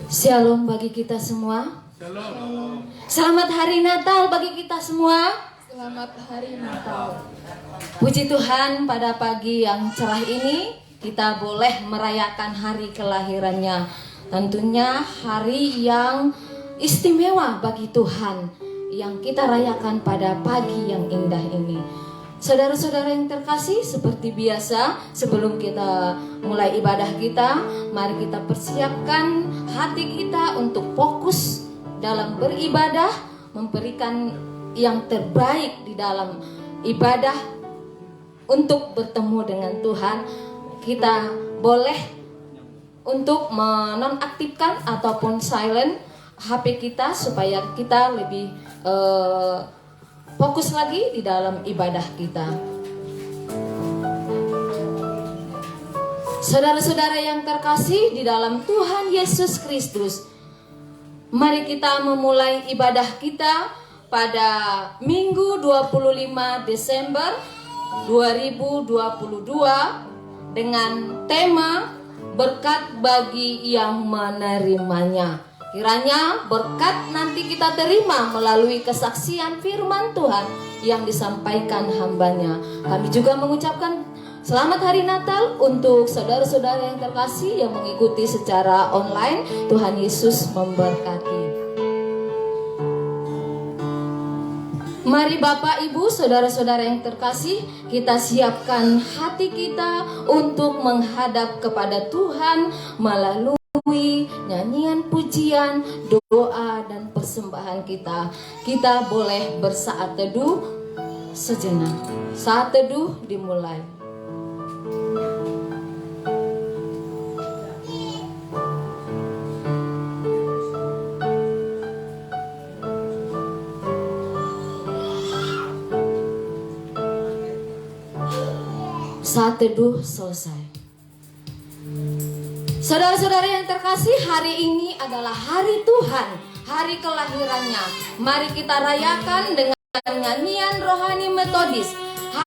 Shalom bagi kita semua. Shalom. Selamat hari Natal bagi kita semua. Selamat hari Natal. Puji Tuhan, pada pagi yang cerah ini kita boleh merayakan hari kelahirannya. Tentunya hari yang istimewa bagi Tuhan yang kita rayakan pada pagi yang indah ini. Saudara-saudara yang terkasih, seperti biasa sebelum kita mulai ibadah kita, mari kita persiapkan hati kita untuk fokus dalam beribadah, memberikan yang terbaik di dalam ibadah untuk bertemu dengan Tuhan. Kita boleh untuk menonaktifkan ataupun silent HP kita supaya kita lebih fokus lagi di dalam ibadah kita. Saudara-saudara yang terkasih di dalam Tuhan Yesus Kristus, mari kita memulai ibadah kita pada Minggu 25 Desember 2022 dengan tema berkat bagi yang menerimanya. Kiranya berkat nanti kita terima melalui kesaksian firman Tuhan yang disampaikan hambanya. Kami juga mengucapkan selamat hari Natal untuk saudara-saudara yang terkasih yang mengikuti secara online. Tuhan Yesus memberkati. Mari Bapak, Ibu, saudara-saudara yang terkasih, kita siapkan hati kita untuk menghadap kepada Tuhan melalui nyanyian, pujian, doa, dan persembahan kita. Kita boleh bersaat teduh sejenak. Saat teduh dimulai. Saat teduh selesai. Saudara-saudara yang terkasih, hari ini adalah hari Tuhan, hari kelahirannya. Mari kita rayakan dengan nyanyian rohani metodis.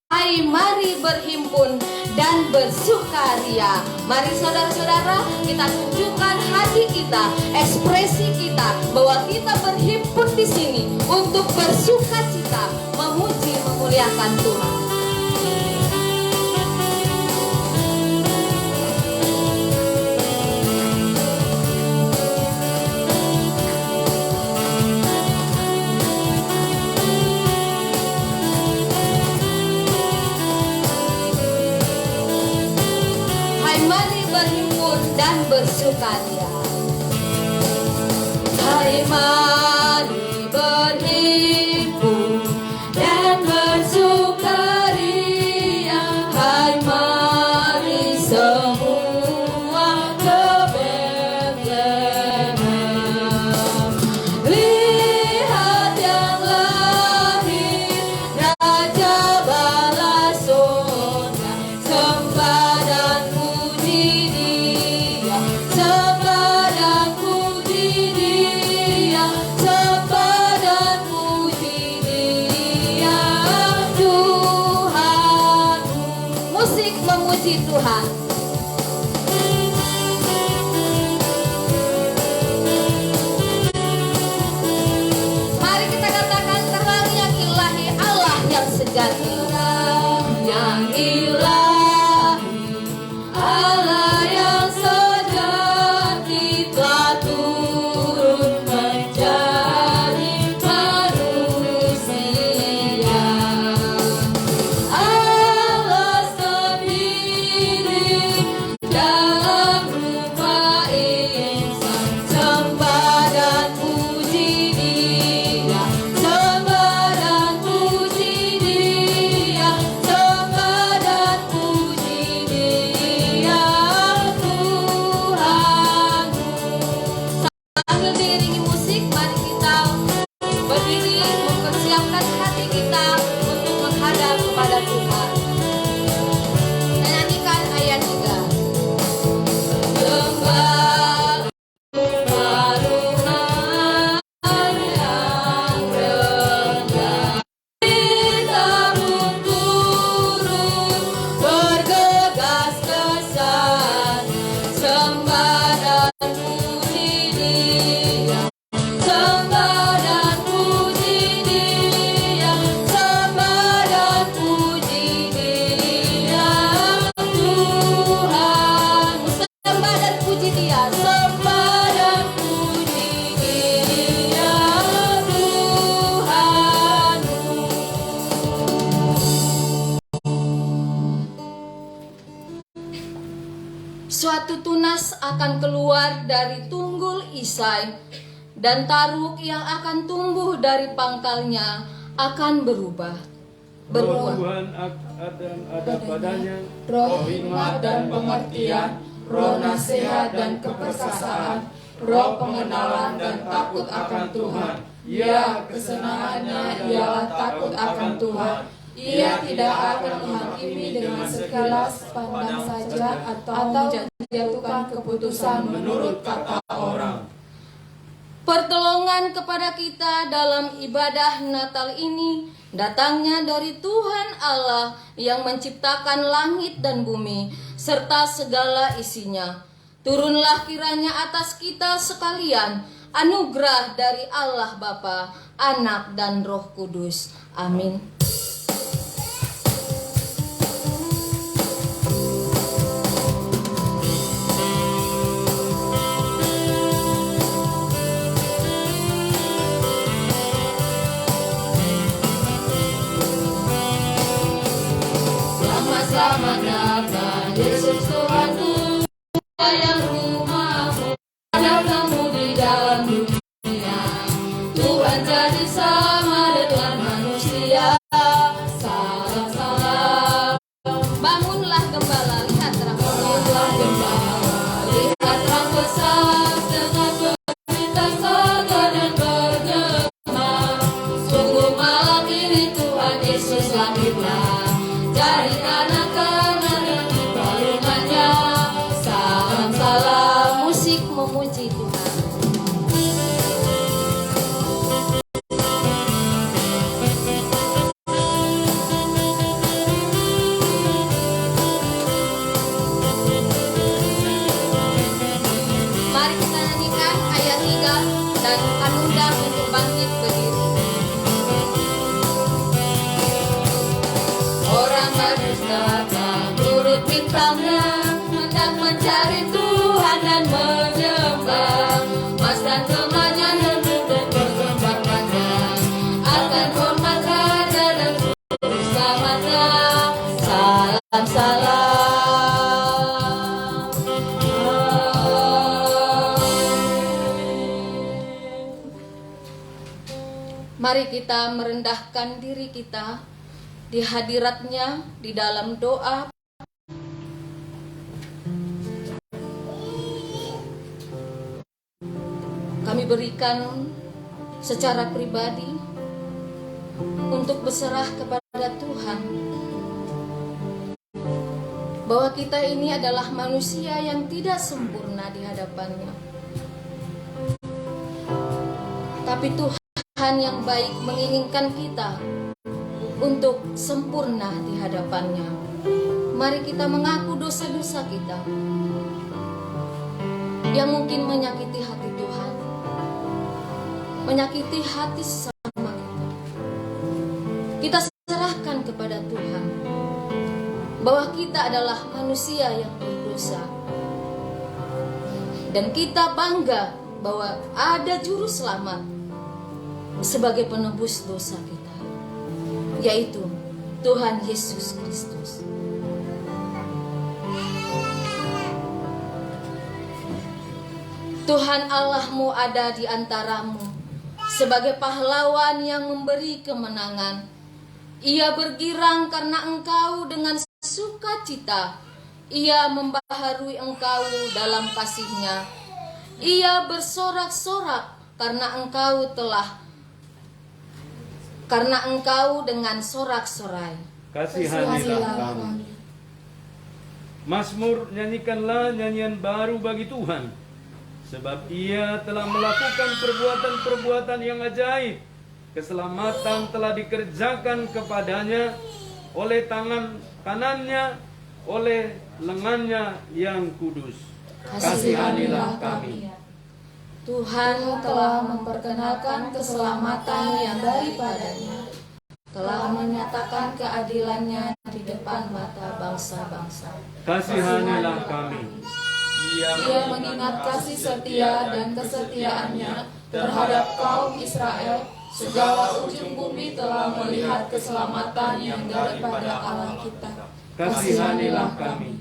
Hai, mari berhimpun dan bersukaria. Mari saudara-saudara, kita tunjukkan hati kita, ekspresi kita bahwa kita berhimpun di sini untuk bersukacita, memuji, memuliakan Tuhan. Mari berhimpun dan bersukaria. Hai, mari berhimpun dan bersukaria. Hai, mari semua ke Betlehem. Lihat yang lahir, Raja bala sorga, sembah dan sembah dan puji Dia. akan keluar dari tunggul Isai, dan taruk yang akan tumbuh dari pangkalnya akan berbuah. Tuhan ada padanya roh hikmat dan pengertian, roh nasihat dan keperkasaan, roh pengenalan dan takut akan Tuhan. Ya, kesenangannya ialah takut akan Tuhan. Ia tidak akan menghakimi dengan sekilas pandang saja atau menjatuhkan keputusan menurut kata orang. Pertolongan kepada kita dalam ibadah Natal ini datangnya dari Tuhan Allah yang menciptakan langit dan bumi serta segala isinya. Turunlah kiranya atas kita sekalian anugerah dari Allah Bapa, Anak dan Roh Kudus. Amin. Selamat datang Yesus Tuhanku, yang rumahmu ada kamu di dalam dunia. Tuhan jadi sama dengan manusia. Salam salam. Bangunlah gembala, lihat terang besar dengan berita sorga dan bergema. Sungguh malam ini Tuhan Yesus lahirlah. Dari anak-anak yang diperlukannya. Salam salam. Musik memuji Tuhan. Mari kita nyanyikan ayat 3 dan akan undang untuk bangkit berdiri. Orang harus datang turut bintangnya, hendak mencari Tuhan dan menyembah. Mas dan temannya hendak dan bergembar panjang akan hormat raja dan juru selamatnya. Salam salam. Mari kita merendahkan diri kita di hadiratnya, di dalam doa. Kami berikan secara pribadi untuk berserah kepada Tuhan bahwa kita ini adalah manusia yang tidak sempurna di hadapannya, tapi Tuhan yang baik menginginkan kita untuk sempurna di hadapannya. Mari kita mengaku dosa-dosa kita yang mungkin menyakiti hati Tuhan, menyakiti hati sesama kita. Kita serahkan kepada Tuhan bahwa kita adalah manusia yang berdosa, dan kita bangga bahwa ada juru selamat sebagai penebus dosa kita, yaitu Tuhan Yesus Kristus. Tuhan Allahmu ada di antaramu sebagai pahlawan yang memberi kemenangan. Ia bergirang karena engkau dengan sukacita. Ia membaharui engkau dalam kasih-Nya. Ia bersorak-sorak karena engkau dengan sorak-sorai. Kasihanilah kami. Mazmur, nyanyikanlah nyanyian baru bagi Tuhan, sebab Ia telah melakukan perbuatan-perbuatan yang ajaib. Keselamatan telah dikerjakan kepadanya oleh tangan kanannya, oleh lengannya yang kudus. Kasihanilah kami. Tuhan telah memperkenalkan keselamatan yang daripadanya, telah menyatakan keadilannya di depan mata bangsa-bangsa. Kasihanilah kami. Ia mengingat kasih setia dan kesetiaannya terhadap kaum Israel. Segala ujung bumi telah melihat keselamatan yang daripada Allah kita. Kasihanilah kami.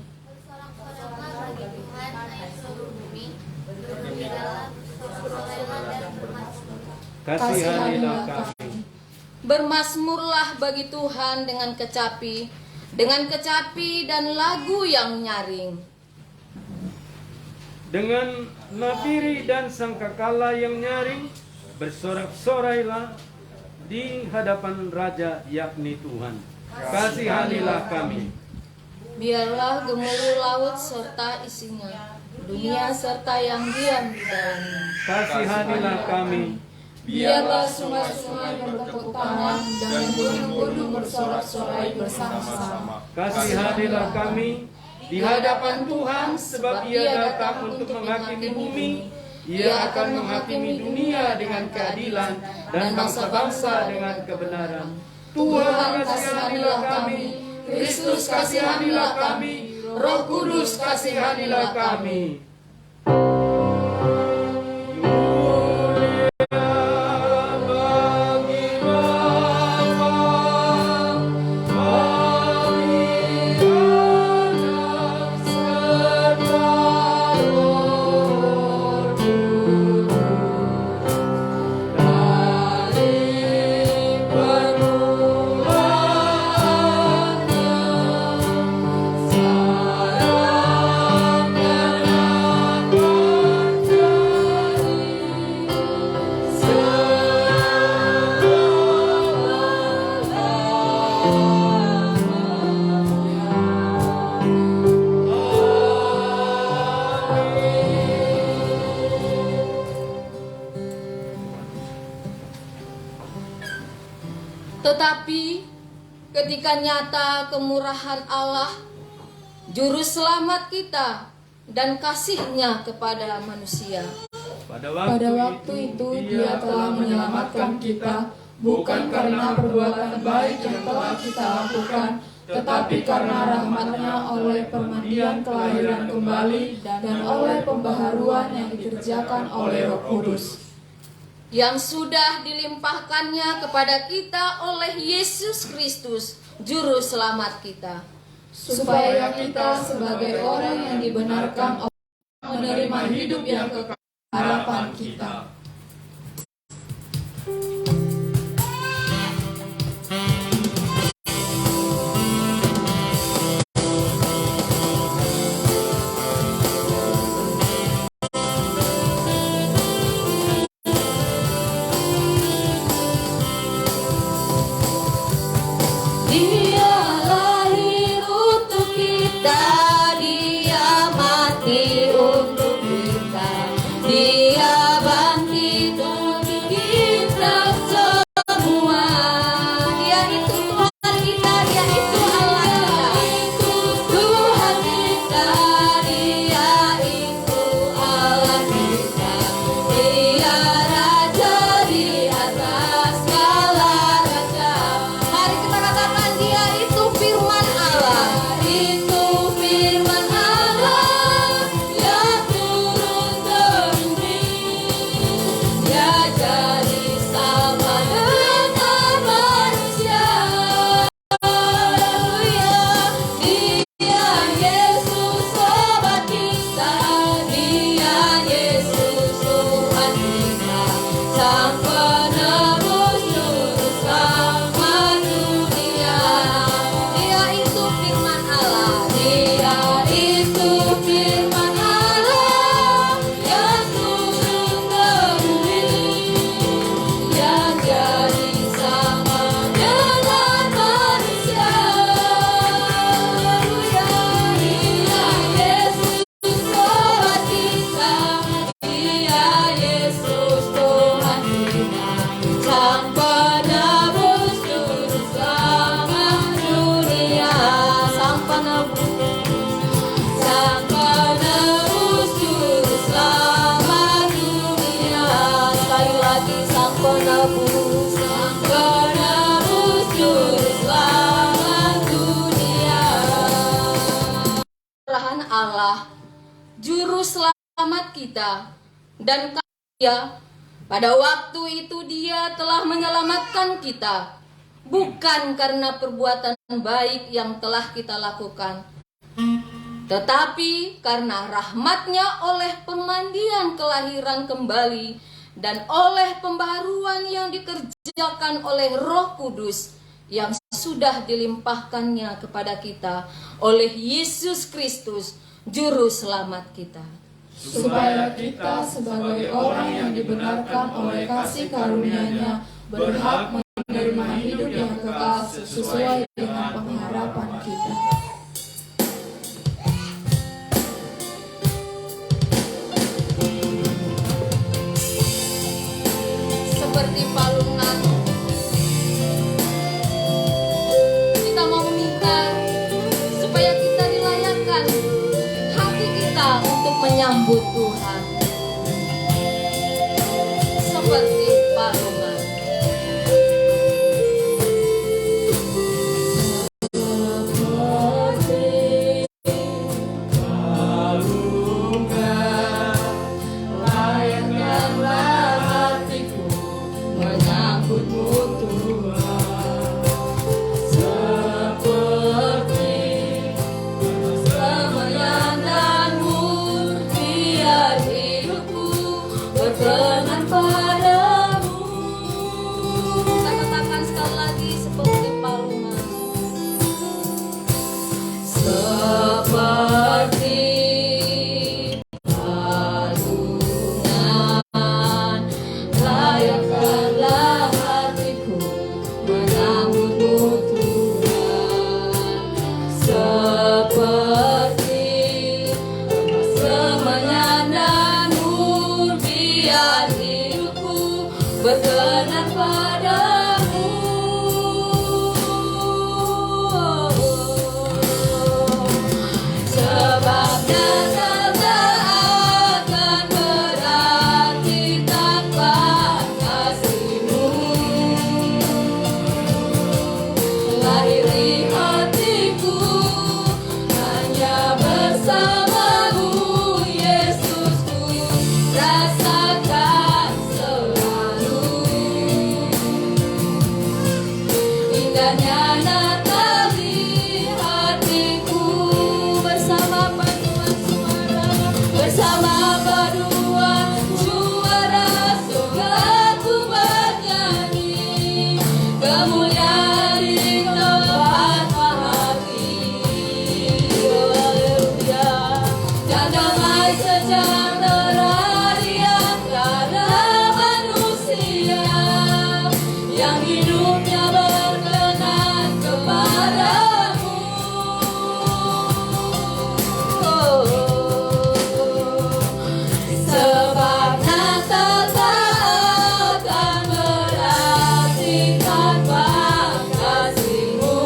kasihanilah kami. Bermasmurlah bagi Tuhan dengan kecapi dan lagu yang nyaring. Dengan nafiri dan sangkakala yang nyaring, bersorak-sorailah di hadapan Raja yakni Tuhan. Kasihanilah kami. Biarlah gemuruh laut serta isinya, dunia serta yang diam di dalamnya. Kasihanilah kami. Biarlah sungai-sungai bertepuk tangan dan gunung-gunung bersorak-sorai bersama-sama. Kasihanilah kami di hadapan Tuhan, sebab Ia datang untuk menghakimi bumi. Ia akan menghakimi dunia dengan keadilan dan bangsa-bangsa dengan kebenaran. Tuhan kasihanilah kami, Kristus kasihanilah kami, Roh Kudus kasihanilah kami. Tetapi ketika nyata kemurahan Allah, Juru Selamat kita, dan kasih-Nya kepada manusia. Pada waktu itu Dia telah menyelamatkan kita, bukan karena perbuatan baik yang telah kita lakukan, tetapi karena rahmat-Nya oleh permandian kelahiran kembali dan oleh pembaharuan yang dikerjakan oleh Roh Kudus, yang sudah dilimpahkannya kepada kita oleh Yesus Kristus, Juru Selamat kita. supaya kita sebagai orang yang dibenarkan menerima hidup yang kekal, harapan kita. Dia lahir untuk kita, Dia mati untuk kita, Dia bangkit untuk kita semua. Dia itu Tuhan kita, Dia itu Allah kita. Tuhan kita, Dia itu Allah kita. Dia Raja di atas segala raja. Mari kita katakan, Dia itu firman Allah. Itu firman Allah yang turun ke bumi. Dia jadi sama dengan manusia. Haleluya. Dia Yesus obat kita. Dia Yesus Tuhan kita. Sang penebus juru selamat dunia. Dia itu firman Allah. Dia itu firman Allah yang turun ke bumi. Yang jadi sama dengan manusia. Haleluya. Dia Yesus obat kita. Dia Yesus Tuhan kita. Sang penebus juru selamat dunia. Sang penebus juru selamat dunia. Sekali lagi, sang penebus juru selamat dunia. Kemurahan Allah, Juru Selamat kita, dan Dia, pada waktu itu Dia telah menyelamatkan kita, bukan karena perbuatan baik yang telah kita lakukan, tetapi karena rahmat-Nya oleh pemandian kelahiran kembali dan oleh pembaharuan yang dikerjakan oleh Roh Kudus yang sudah dilimpahkannya kepada kita oleh Yesus Kristus, Juru Selamat kita. Supaya kita sebagai orang yang dibenarkan oleh kasih karunia-Nya berhak menerima hidup yang kekal sesuai dengan pengharapan kita. Seperti palungan, kita mau meminta supaya kita dilayakkan hati kita untuk menyambut Tuhan. Seperti palungan. Berkenan padamu. Kita katakan sekali lagi seperti palungan. Seperti palungan, layakkanlah hatiku menyambutmu Tuhan. Seperti semenyandang biar hidupku berkenan padamu. Sebab Natal tak akan berarti tanpa kasih-Mu. Lahir di hatiku hanya bersama-Mu, Yesusku, rasakan selalu indahnya Natal di hatiku. Bersama paduan suara, bersama paduan suara surga ku bernyanyi kemuliaan di tempat mahali. Haleluya. Dan damai sejahtera di antara manusia yang hidupnya berkenan kepadamu. Sebab Natal tak akan berarti tanpa kasih-Mu.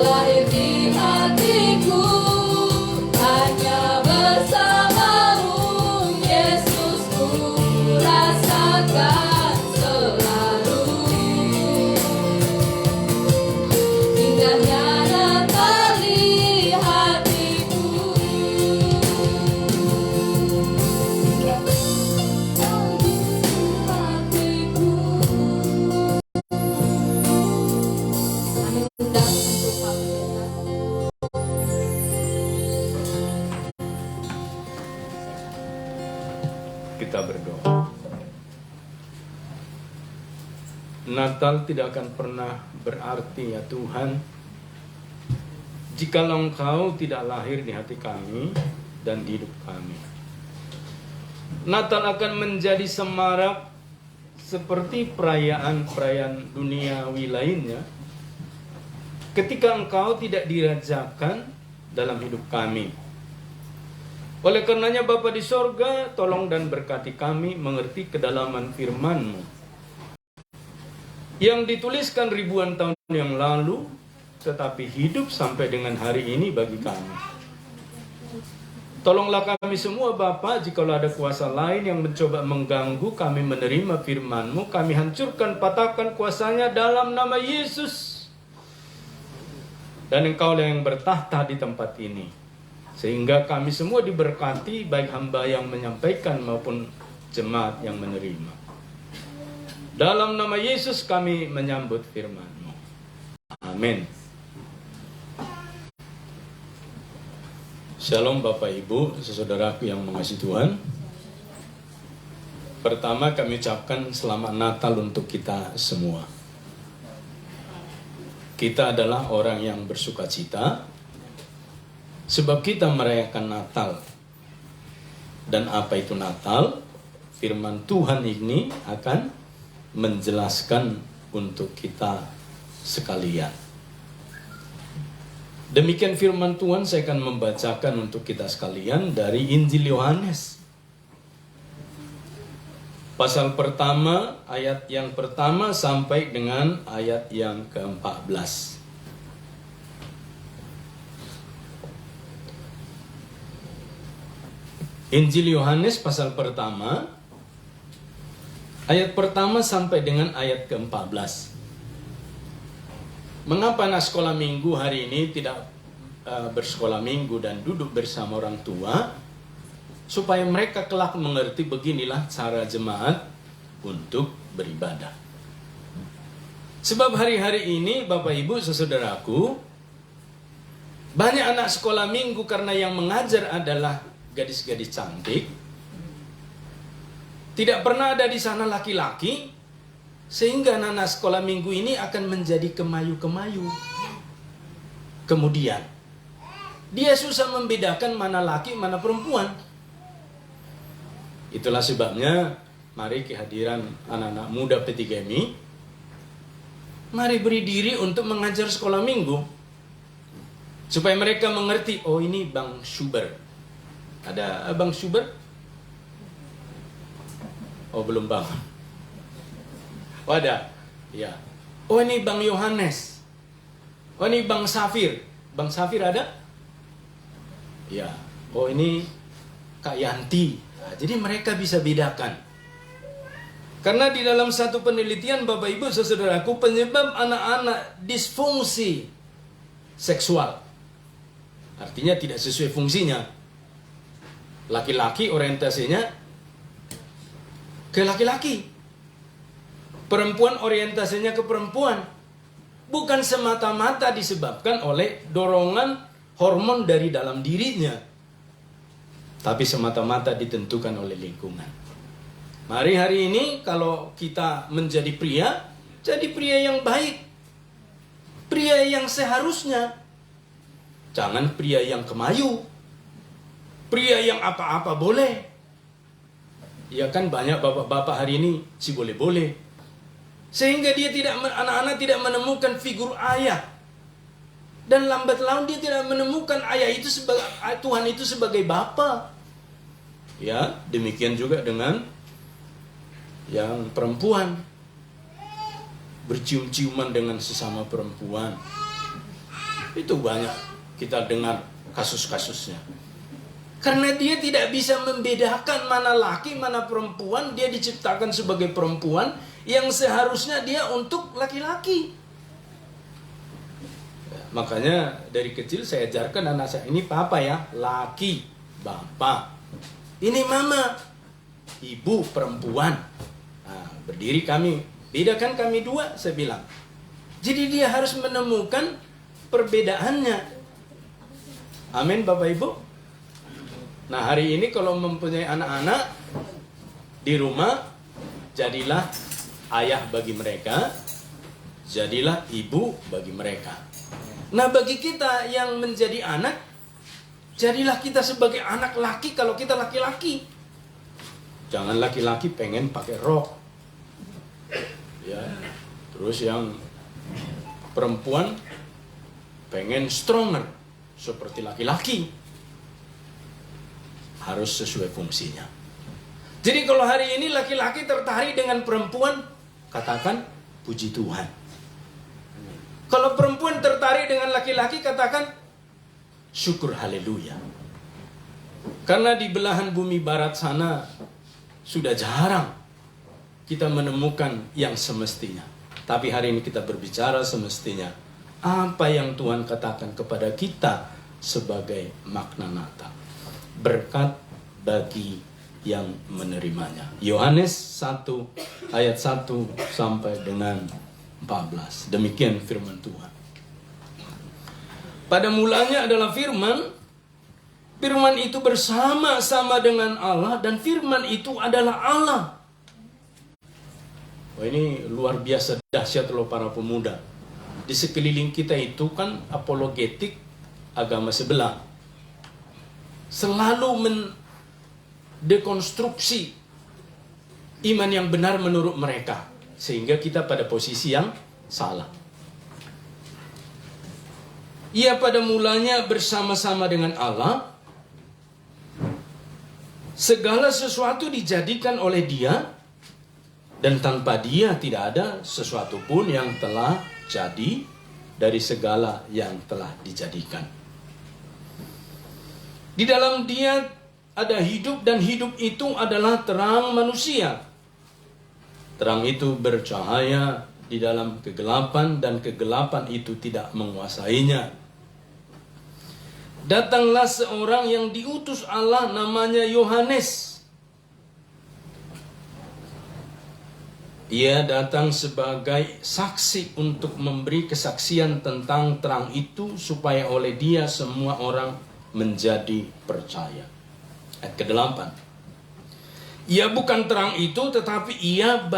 Lahir di hatiku hanya bersama-Mu, Yesusku, rasakan selalu indahnya Natal di hatiku. Kami undang untuk Pak Pendeta. Kita berdoa. Natal tidak akan pernah berarti ya Tuhan jikalau Engkau tidak lahir di hati kami dan di hidup kami. Natal akan menjadi semarak seperti perayaan-perayaan duniawi lainnya ketika Engkau tidak dirajakan dalam hidup kami. Oleh karenanya Bapa di sorga, tolong dan berkati kami mengerti kedalaman firman-Mu yang dituliskan ribuan tahun yang lalu, tetapi hidup sampai dengan hari ini bagi kami. Tolonglah kami semua Bapa, jikalau ada kuasa lain yang mencoba mengganggu kami menerima firman-Mu, kami hancurkan, patahkan kuasanya dalam nama Yesus. Dan Engkaulah yang bertahta di tempat ini, sehingga kami semua diberkati, baik hamba yang menyampaikan maupun jemaat yang menerima. Dalam nama Yesus kami menyambut firman-Mu. Amin. Shalom Bapak Ibu, saudaraku yang mengasihi Tuhan. Pertama kami ucapkan selamat Natal untuk kita semua. Kita adalah orang yang bersukacita sebab kita merayakan Natal. Dan apa itu Natal? Firman Tuhan ini akan menjelaskan untuk kita sekalian. Demikian firman Tuhan, saya akan membacakan untuk kita sekalian dari Injil Yohanes. Pasal pertama, ayat yang pertama sampai dengan ayat yang ke-14. Injil Yohanes pasal pertama, ayat pertama sampai dengan ayat ke-14. Mengapa anak sekolah minggu hari ini tidak bersekolah minggu dan duduk bersama orang tua? Supaya mereka kelak mengerti beginilah cara jemaat untuk beribadah. Sebab hari-hari ini Bapak Ibu saudaraku, banyak anak sekolah minggu karena yang mengajar adalah gadis-gadis cantik. Tidak pernah ada di sana laki-laki, sehingga anak sekolah minggu ini akan menjadi kemayu-kemayu. Kemudian dia susah membedakan mana laki mana perempuan. Itulah sebabnya mari kehadiran anak-anak muda P3MI, mari beri diri untuk mengajar sekolah minggu supaya mereka mengerti, oh ini Bang Suber. Ada Abang Suber? Oh belum Bang. Oh ada? Ya. Oh ini Bang Yohanes. Oh ini Bang Safir. Bang Safir ada? Ya. Oh ini Kak Yanti. Nah, jadi mereka bisa bedakan. Karena di dalam satu penelitian Bapak Ibu saudaraku, penyebab anak-anak disfungsi seksual, artinya tidak sesuai fungsinya. Laki-laki orientasinya ke laki-laki, perempuan orientasinya ke perempuan. Bukan semata-mata disebabkan oleh dorongan hormon dari dalam dirinya, tapi semata-mata ditentukan oleh lingkungan. Mari hari ini kalau kita menjadi pria, jadi pria yang baik, pria yang seharusnya. Jangan pria yang kemayu, pria yang apa-apa boleh. Ya kan banyak bapak-bapak hari ini si boleh-boleh. Sehingga dia anak-anak tidak menemukan figur ayah. Dan lambat laun dia tidak menemukan ayah itu sebagai Tuhan itu sebagai bapa. Ya, demikian juga dengan yang perempuan. Bercium-ciuman dengan sesama perempuan. Itu banyak kita dengar kasus-kasusnya. Karena dia tidak bisa membedakan mana laki, mana perempuan. Dia diciptakan sebagai perempuan yang seharusnya dia untuk laki-laki. Makanya dari kecil saya ajarkan anak saya, ini papa ya, laki, bapak. Ini mama, ibu, perempuan. Nah, berdiri kami, bedakan kami dua, saya bilang. Jadi dia harus menemukan perbedaannya. Amin Bapak Ibu. Nah hari ini kalau mempunyai anak-anak di rumah, jadilah ayah bagi mereka, jadilah ibu bagi mereka. Nah bagi kita yang menjadi anak, jadilah kita sebagai anak laki kalau kita laki-laki. Jangan laki-laki pengen pakai rok, ya. Terus yang perempuan pengen stronger seperti laki-laki. Harus sesuai fungsinya. Jadi kalau hari ini laki-laki tertarik dengan perempuan, katakan puji Tuhan. Kalau perempuan tertarik dengan laki-laki, katakan syukur haleluya. Karena di belahan bumi barat sana sudah jarang kita menemukan yang semestinya. Tapi hari ini kita berbicara semestinya. Apa yang Tuhan katakan kepada kita sebagai makna Natal. Berkat bagi yang menerimanya. Yohanes 1 ayat 1 sampai dengan 14. Demikian firman Tuhan. Pada mulanya adalah firman. Firman itu bersama-sama dengan Allah dan firman itu adalah Allah. Oh, ini luar biasa dahsyat loh para pemuda. Di sekeliling kita itu kan apologetik agama sebelah. Selalu mendekonstruksi iman yang benar menurut mereka. Sehingga kita pada posisi yang salah. Ia pada mulanya bersama-sama dengan Allah. Segala sesuatu dijadikan oleh Dia, dan tanpa Dia tidak ada sesuatu pun yang telah jadi dari segala yang telah dijadikan. Di dalam Dia ada hidup, dan hidup itu adalah terang manusia. Terang itu bercahaya di dalam kegelapan, dan kegelapan itu tidak menguasainya. Datanglah seorang yang diutus Allah, namanya Yohanes. Ia datang sebagai saksi untuk memberi kesaksian tentang terang itu, supaya oleh Dia semua orang menjadi percaya. Ayat ke-8. Ia bukan terang itu, tetapi ia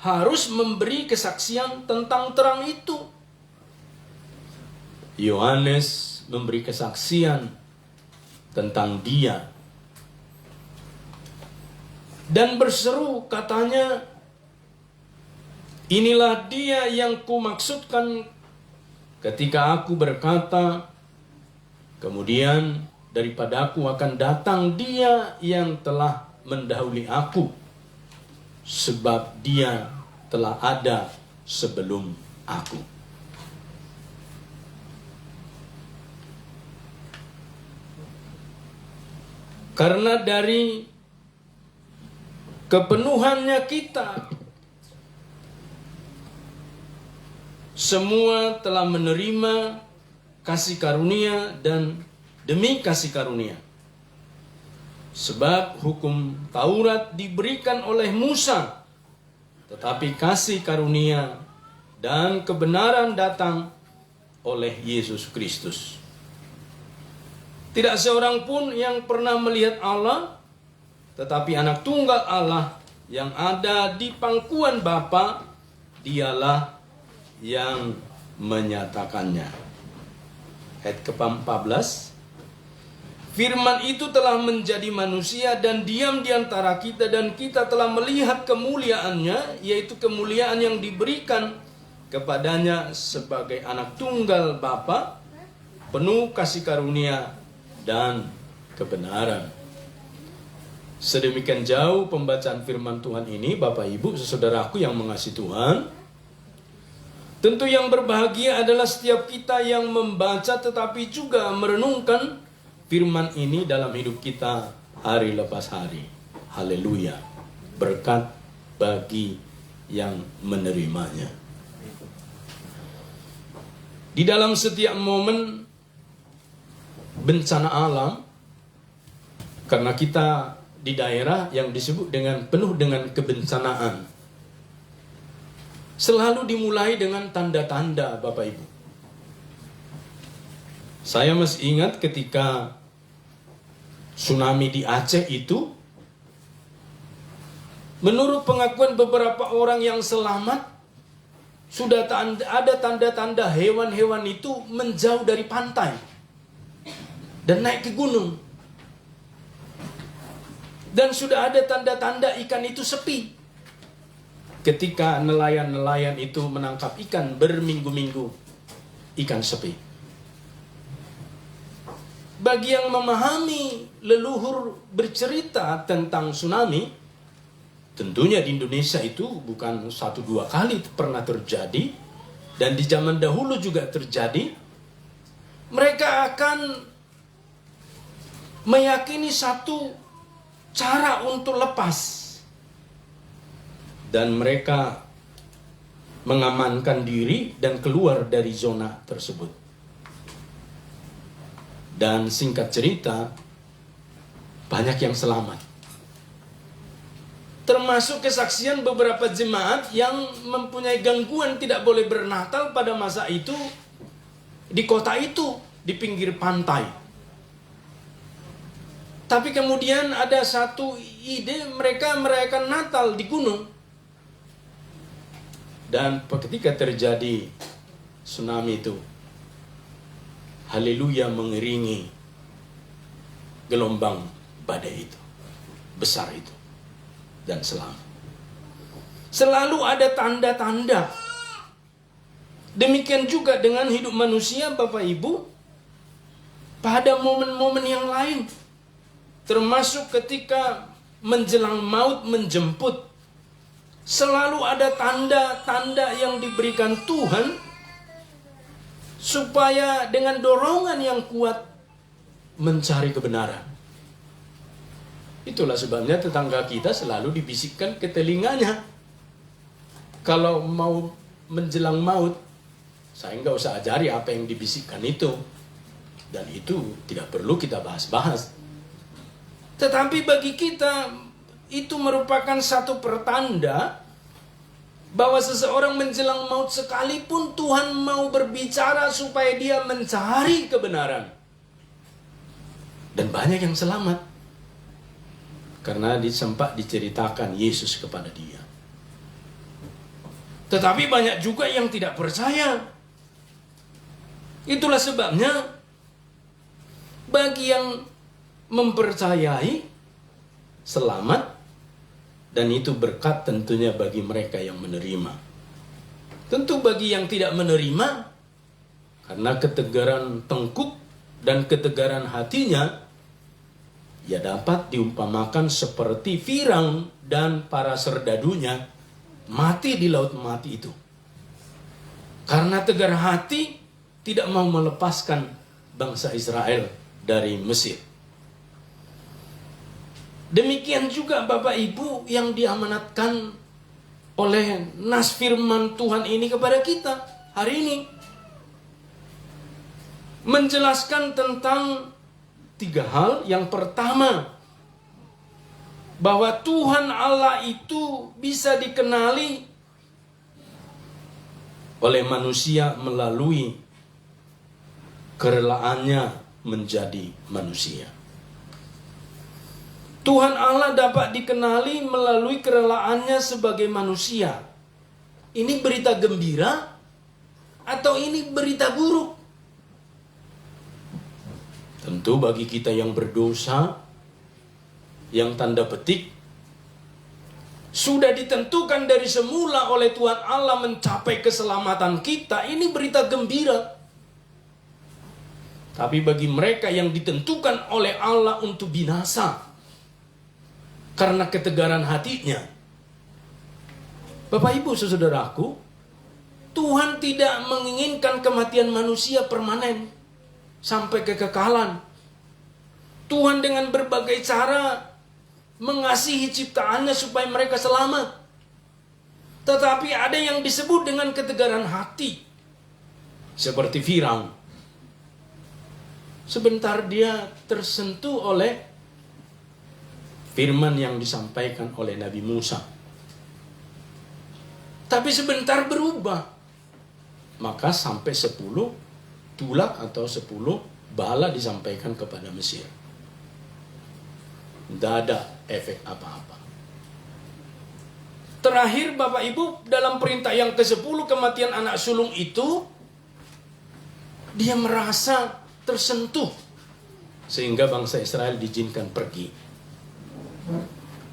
harus memberi kesaksian tentang terang itu. Yohanes memberi kesaksian tentang Dia dan berseru, katanya, inilah Dia yang kumaksudkan ketika aku berkata, kemudian daripada aku akan datang Dia yang telah mendahului aku, sebab Dia telah ada sebelum aku. Karena dari kepenuhannya kita semua telah menerima kasih karunia dan demi kasih karunia. Sebab hukum Taurat diberikan oleh Musa, tetapi kasih karunia dan kebenaran datang oleh Yesus Kristus. Tidak seorang pun yang pernah melihat Allah, tetapi anak tunggal Allah yang ada di pangkuan Bapa, Dialah yang menyatakannya. Ayat ke-14. Firman itu telah menjadi manusia dan diam di antara kita, dan kita telah melihat kemuliaannya, yaitu kemuliaan yang diberikan kepadanya sebagai anak tunggal Bapa, penuh kasih karunia dan kebenaran. Sedemikian jauh pembacaan firman Tuhan ini, Bapak Ibu, saudaraku yang mengasihi Tuhan. Tentu yang berbahagia adalah setiap kita yang membaca tetapi juga merenungkan firman ini dalam hidup kita hari lepas hari. Haleluya. Berkat bagi yang menerimanya. Di dalam setiap momen bencana alam, karena kita di daerah yang disebut dengan penuh dengan kebencanaan, selalu dimulai dengan tanda-tanda, Bapak Ibu. Saya masih ingat ketika tsunami di Aceh itu, menurut pengakuan beberapa orang yang selamat, sudah ada tanda-tanda hewan-hewan itu menjauh dari pantai dan naik ke gunung. Dan sudah ada tanda-tanda ikan itu sepi. Ketika nelayan-nelayan itu menangkap ikan berminggu-minggu, ikan sepi. Bagi yang memahami leluhur bercerita tentang tsunami, tentunya di Indonesia itu bukan 1-2 kali pernah terjadi, dan di zaman dahulu juga terjadi. Mereka akan meyakini satu cara untuk lepas, dan mereka mengamankan diri dan keluar dari zona tersebut. Dan singkat cerita, banyak yang selamat. Termasuk kesaksian beberapa jemaat yang mempunyai gangguan tidak boleh bernatal pada masa itu di kota itu, di pinggir pantai. Tapi kemudian ada satu ide, mereka merayakan Natal di gunung. Dan ketika terjadi tsunami itu, haleluya mengiringi gelombang badai itu, besar itu, dan selamat. Selalu ada tanda-tanda. Demikian juga dengan hidup manusia, Bapak Ibu, pada momen-momen yang lain, termasuk ketika menjelang maut menjemput, selalu ada tanda-tanda yang diberikan Tuhan supaya dengan dorongan yang kuat mencari kebenaran. Itulah sebabnya tetangga kita selalu dibisikkan ke telinganya, kalau mau menjelang maut, saya nggak usah ajari apa yang dibisikkan itu. Dan itu tidak perlu kita bahas-bahas. Tetapi bagi kita, itu merupakan satu pertanda bahwa seseorang menjelang maut sekalipun Tuhan mau berbicara supaya dia mencari kebenaran. Dan banyak yang selamat. Karena sempat diceritakan Yesus kepada dia. Tetapi banyak juga yang tidak percaya. Itulah sebabnya bagi yang mempercayai selamat, dan itu berkat tentunya bagi mereka yang menerima. Tentu bagi yang tidak menerima, karena ketegaran tengkuk dan ketegaran hatinya, ia dapat diumpamakan seperti Firaun dan para serdadunya mati di laut mati itu. Karena tegar hati tidak mau melepaskan bangsa Israel dari Mesir. Demikian juga Bapak Ibu yang diamanatkan oleh nas firman Tuhan ini kepada kita hari ini. Menjelaskan tentang 3 hal. Yang pertama, bahwa Tuhan Allah itu bisa dikenali oleh manusia melalui kerelaannya menjadi manusia. Tuhan Allah dapat dikenali melalui kerelaannya sebagai manusia. Ini berita gembira atau ini berita buruk? Tentu bagi kita yang berdosa, yang tanda petik sudah ditentukan dari semula oleh Tuhan Allah mencapai keselamatan kita, ini berita gembira. Tapi bagi mereka yang ditentukan oleh Allah untuk binasa karena ketegaran hatinya, Bapak Ibu saudaraku, Tuhan tidak menginginkan kematian manusia permanen sampai kekekalan. Tuhan dengan berbagai cara mengasihi ciptaannya supaya mereka selamat. Tetapi ada yang disebut dengan ketegaran hati, seperti Firaun. Sebentar dia tersentuh oleh firman yang disampaikan oleh Nabi Musa, tapi sebentar berubah. Maka sampai 10 tulak atau 10 bala disampaikan kepada Mesir. Tidak ada efek apa-apa. Terakhir Bapak Ibu, dalam perintah yang ke-10 kematian anak sulung itu, dia merasa tersentuh sehingga bangsa Israel diizinkan pergi.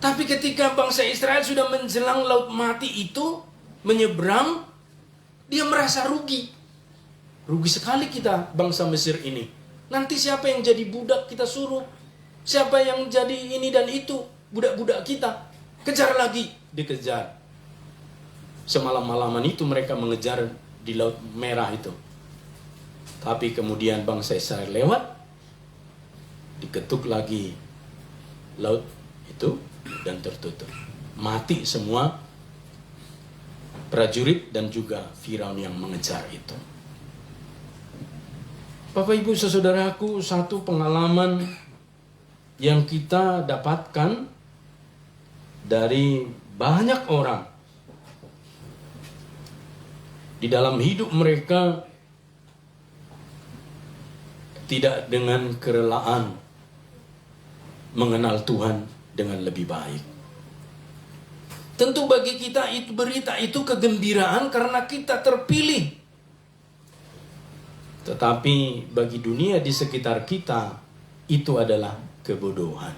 Tapi ketika bangsa Israel sudah menjelang laut mati itu, menyeberang, dia merasa rugi. Rugi sekali kita bangsa Mesir ini. Nanti siapa yang jadi budak kita suruh? Siapa yang jadi ini dan itu? Budak-budak kita. Kejar lagi, dikejar. Semalam-malaman itu mereka mengejar di Laut Merah itu. Tapi kemudian bangsa Israel lewat, diketuk lagi laut itu dan tertutup. Mati semua prajurit dan juga Firaun yang mengejar itu. Bapak Ibu saudaraku, satu pengalaman yang kita dapatkan dari banyak orang di dalam hidup mereka, tidak dengan kerelaan mengenal Tuhan dengan lebih baik. Tentu bagi kita itu berita itu kegembiraan karena kita terpilih. Tetapi bagi dunia di sekitar kita itu adalah kebodohan.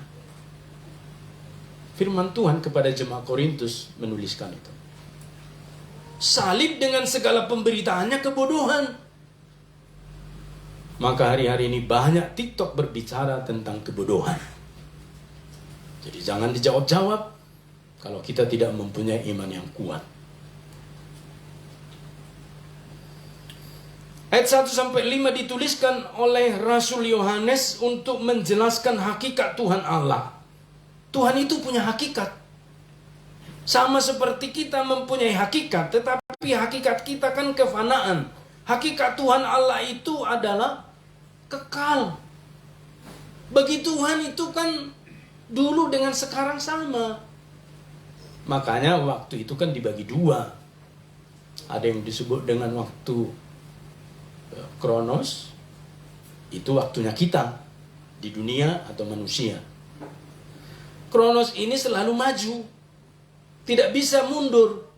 Firman Tuhan kepada jemaat Korintus menuliskan itu. Salib dengan segala pemberitaannya kebodohan. Maka hari-hari ini banyak TikTok berbicara tentang kebodohan. Jadi jangan dijawab-jawab kalau kita tidak mempunyai iman yang kuat. Ayat 1-5 dituliskan oleh Rasul Yohanes untuk menjelaskan hakikat Tuhan Allah. Tuhan itu punya hakikat. Sama seperti kita mempunyai hakikat, tetapi hakikat kita kan kefanaan. Hakikat Tuhan Allah itu adalah kekal. Bagi Tuhan itu kan dulu dengan sekarang sama. Makanya waktu itu kan dibagi dua. Ada yang disebut dengan waktu Kronos, itu waktunya kita di dunia atau manusia. Kronos ini selalu maju, tidak bisa mundur.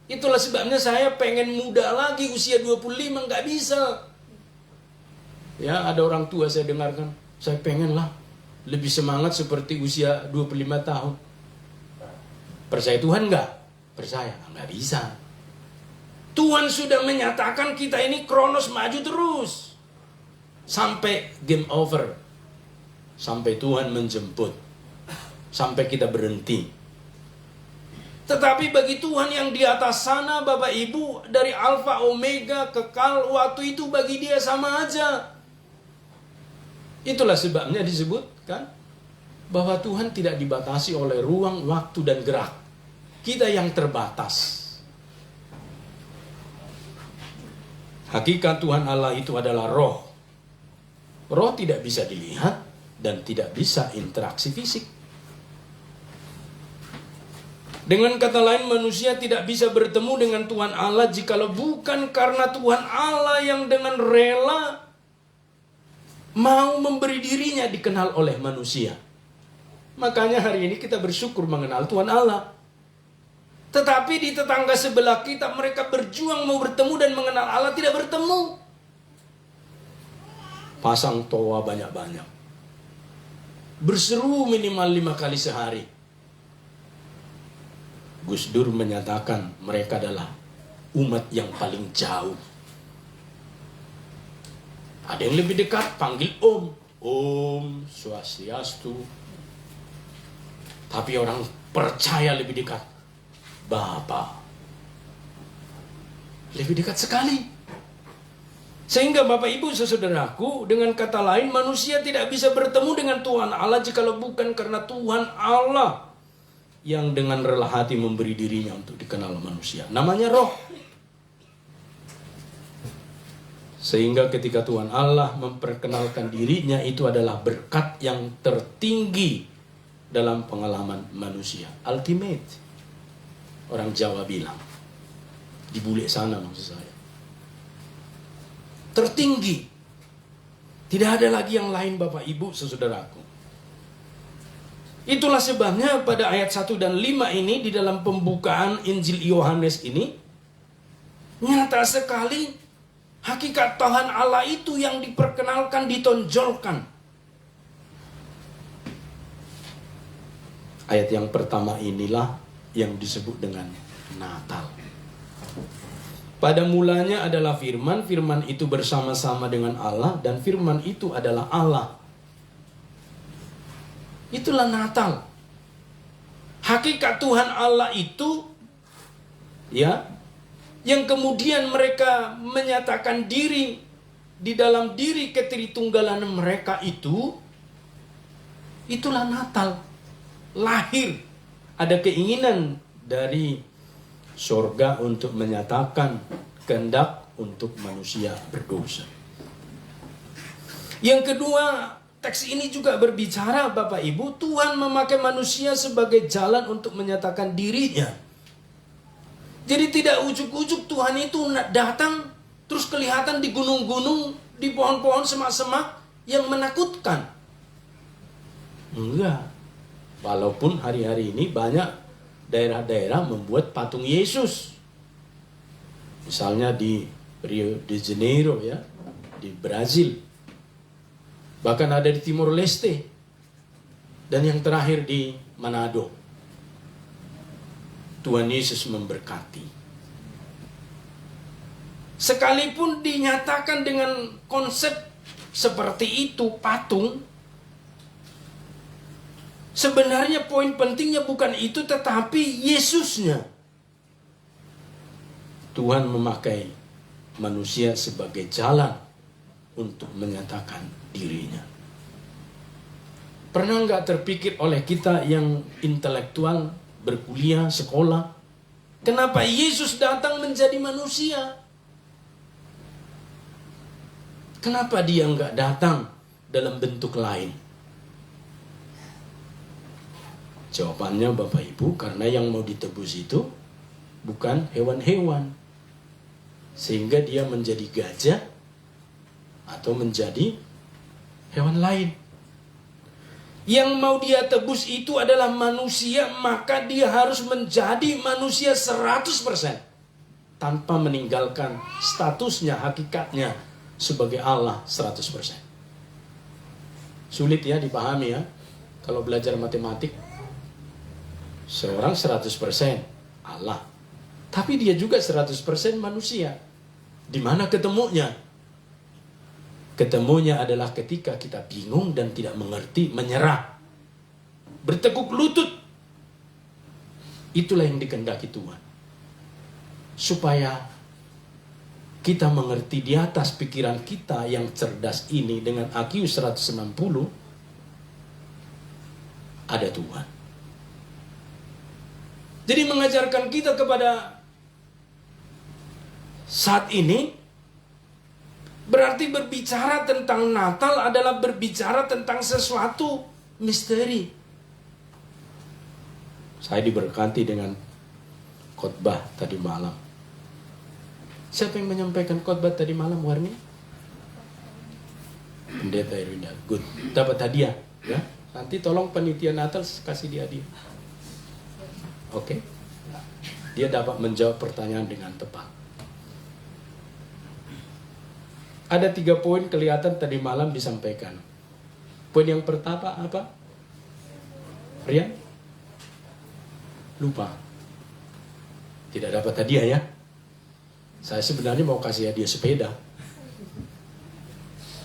Itulah sebabnya saya pengen muda lagi, usia 25 nggak bisa. Ya, ada orang tua saya dengarkan, saya pengen lah lebih semangat seperti usia 25 tahun. Percaya Tuhan nggak? Percaya, nggak bisa. Tuhan sudah menyatakan kita ini Kronos maju terus sampai game over, sampai Tuhan menjemput, sampai kita berhenti. Tetapi bagi Tuhan yang di atas sana, Bapak Ibu, dari Alfa Omega kekal, waktu itu bagi Dia sama aja. Itulah sebabnya disebutkan bahwa Tuhan tidak dibatasi oleh ruang, waktu, dan gerak. Kita yang terbatas. Hakikat Tuhan Allah itu adalah roh. Roh tidak bisa dilihat dan tidak bisa interaksi fisik. Dengan kata lain, manusia tidak bisa bertemu dengan Tuhan Allah jikalau bukan karena Tuhan Allah yang dengan rela mau memberi dirinya dikenal oleh manusia. Makanya hari ini kita bersyukur mengenal Tuhan Allah. Tetapi di tetangga sebelah kita mereka berjuang mau bertemu dan mengenal Allah, tidak bertemu. Pasang toa banyak-banyak. Berseru minimal 5 kali sehari. Gus Dur menyatakan mereka adalah umat yang paling jauh. Ada yang lebih dekat, panggil Om. Om Swastiastu. Tapi orang percaya lebih dekat, Bapa. Lebih dekat sekali. Sehingga Bapak Ibu saudaraku, dengan kata lain, manusia tidak bisa bertemu dengan Tuhan Allah jikalau bukan karena Tuhan Allah yang dengan rela hati memberi dirinya untuk dikenal manusia. Namanya roh. Sehingga ketika Tuhan Allah memperkenalkan dirinya, itu adalah berkat yang tertinggi dalam pengalaman manusia. Ultimate. Orang Jawa bilang. Di bule sana maksud saya. Tertinggi. Tidak ada lagi yang lain Bapak Ibu saudaraku. Itulah sebabnya pada ayat 1 dan 5 ini, di dalam pembukaan Injil Yohanes ini, nyata sekali hakikat Tuhan Allah itu yang diperkenalkan, ditonjolkan. Ayat yang pertama inilah yang disebut dengan Natal. Pada mulanya adalah firman, firman itu bersama-sama dengan Allah, dan firman itu adalah Allah. Itulah Natal. Hakikat Tuhan Allah itu, ya, yang kemudian mereka menyatakan diri di dalam diri ketritunggalan mereka itu, itulah Natal. Lahir. Ada keinginan dari surga untuk menyatakan kehendak untuk manusia berdosa. Yang kedua, teks ini juga berbicara Bapak Ibu, Tuhan memakai manusia sebagai jalan untuk menyatakan dirinya. Jadi tidak ujuk-ujuk Tuhan itu datang terus kelihatan di gunung-gunung, di pohon-pohon, semak-semak yang menakutkan. Enggak. Walaupun hari-hari ini banyak daerah-daerah membuat patung Yesus. Misalnya di Rio de Janeiro ya, di Brazil. Bahkan ada di Timor Leste. Dan yang terakhir di Manado. Tuhan Yesus memberkati. Sekalipun dinyatakan dengan konsep seperti itu, patung, sebenarnya poin pentingnya bukan itu, tetapi Yesusnya. Tuhan memakai manusia sebagai jalan untuk menyatakan dirinya. Pernah nggak terpikir oleh kita yang intelektual, berkuliah, sekolah, kenapa Yesus datang menjadi manusia? Kenapa dia nggak datang dalam bentuk lain? Jawabannya Bapak Ibu, karena yang mau ditebus itu bukan hewan-hewan. Sehingga dia menjadi gajah atau menjadi hewan lain. Yang mau dia tebus itu adalah manusia, maka dia harus menjadi manusia 100%. Tanpa meninggalkan statusnya, hakikatnya sebagai Allah 100%. Sulit ya dipahami ya. Kalau belajar matematik, seorang 100% Allah. Tapi dia juga 100% manusia. Di mana ketemunya? Ketemunya adalah ketika kita bingung dan tidak mengerti, menyerah. Bertekuk lutut. Itulah yang dikehendaki Tuhan. Supaya kita mengerti di atas pikiran kita yang cerdas ini dengan IQ 160, ada Tuhan. Jadi mengajarkan kita kepada saat ini, berarti berbicara tentang Natal adalah berbicara tentang sesuatu misteri. Saya diberkati dengan khotbah tadi malam. Siapa yang menyampaikan khotbah tadi malam, Warni? Pendeta Irwinda. Good. Dapat hadiah, ya. Nanti tolong panitia Natal kasih dia hadiah. Oke. Dia dapat menjawab pertanyaan dengan tepat. Ada 3 poin kelihatan tadi malam disampaikan. Poin yang pertama apa? Rian? Lupa. Tidak dapat hadiah ya? Saya sebenarnya mau kasih hadiah sepeda.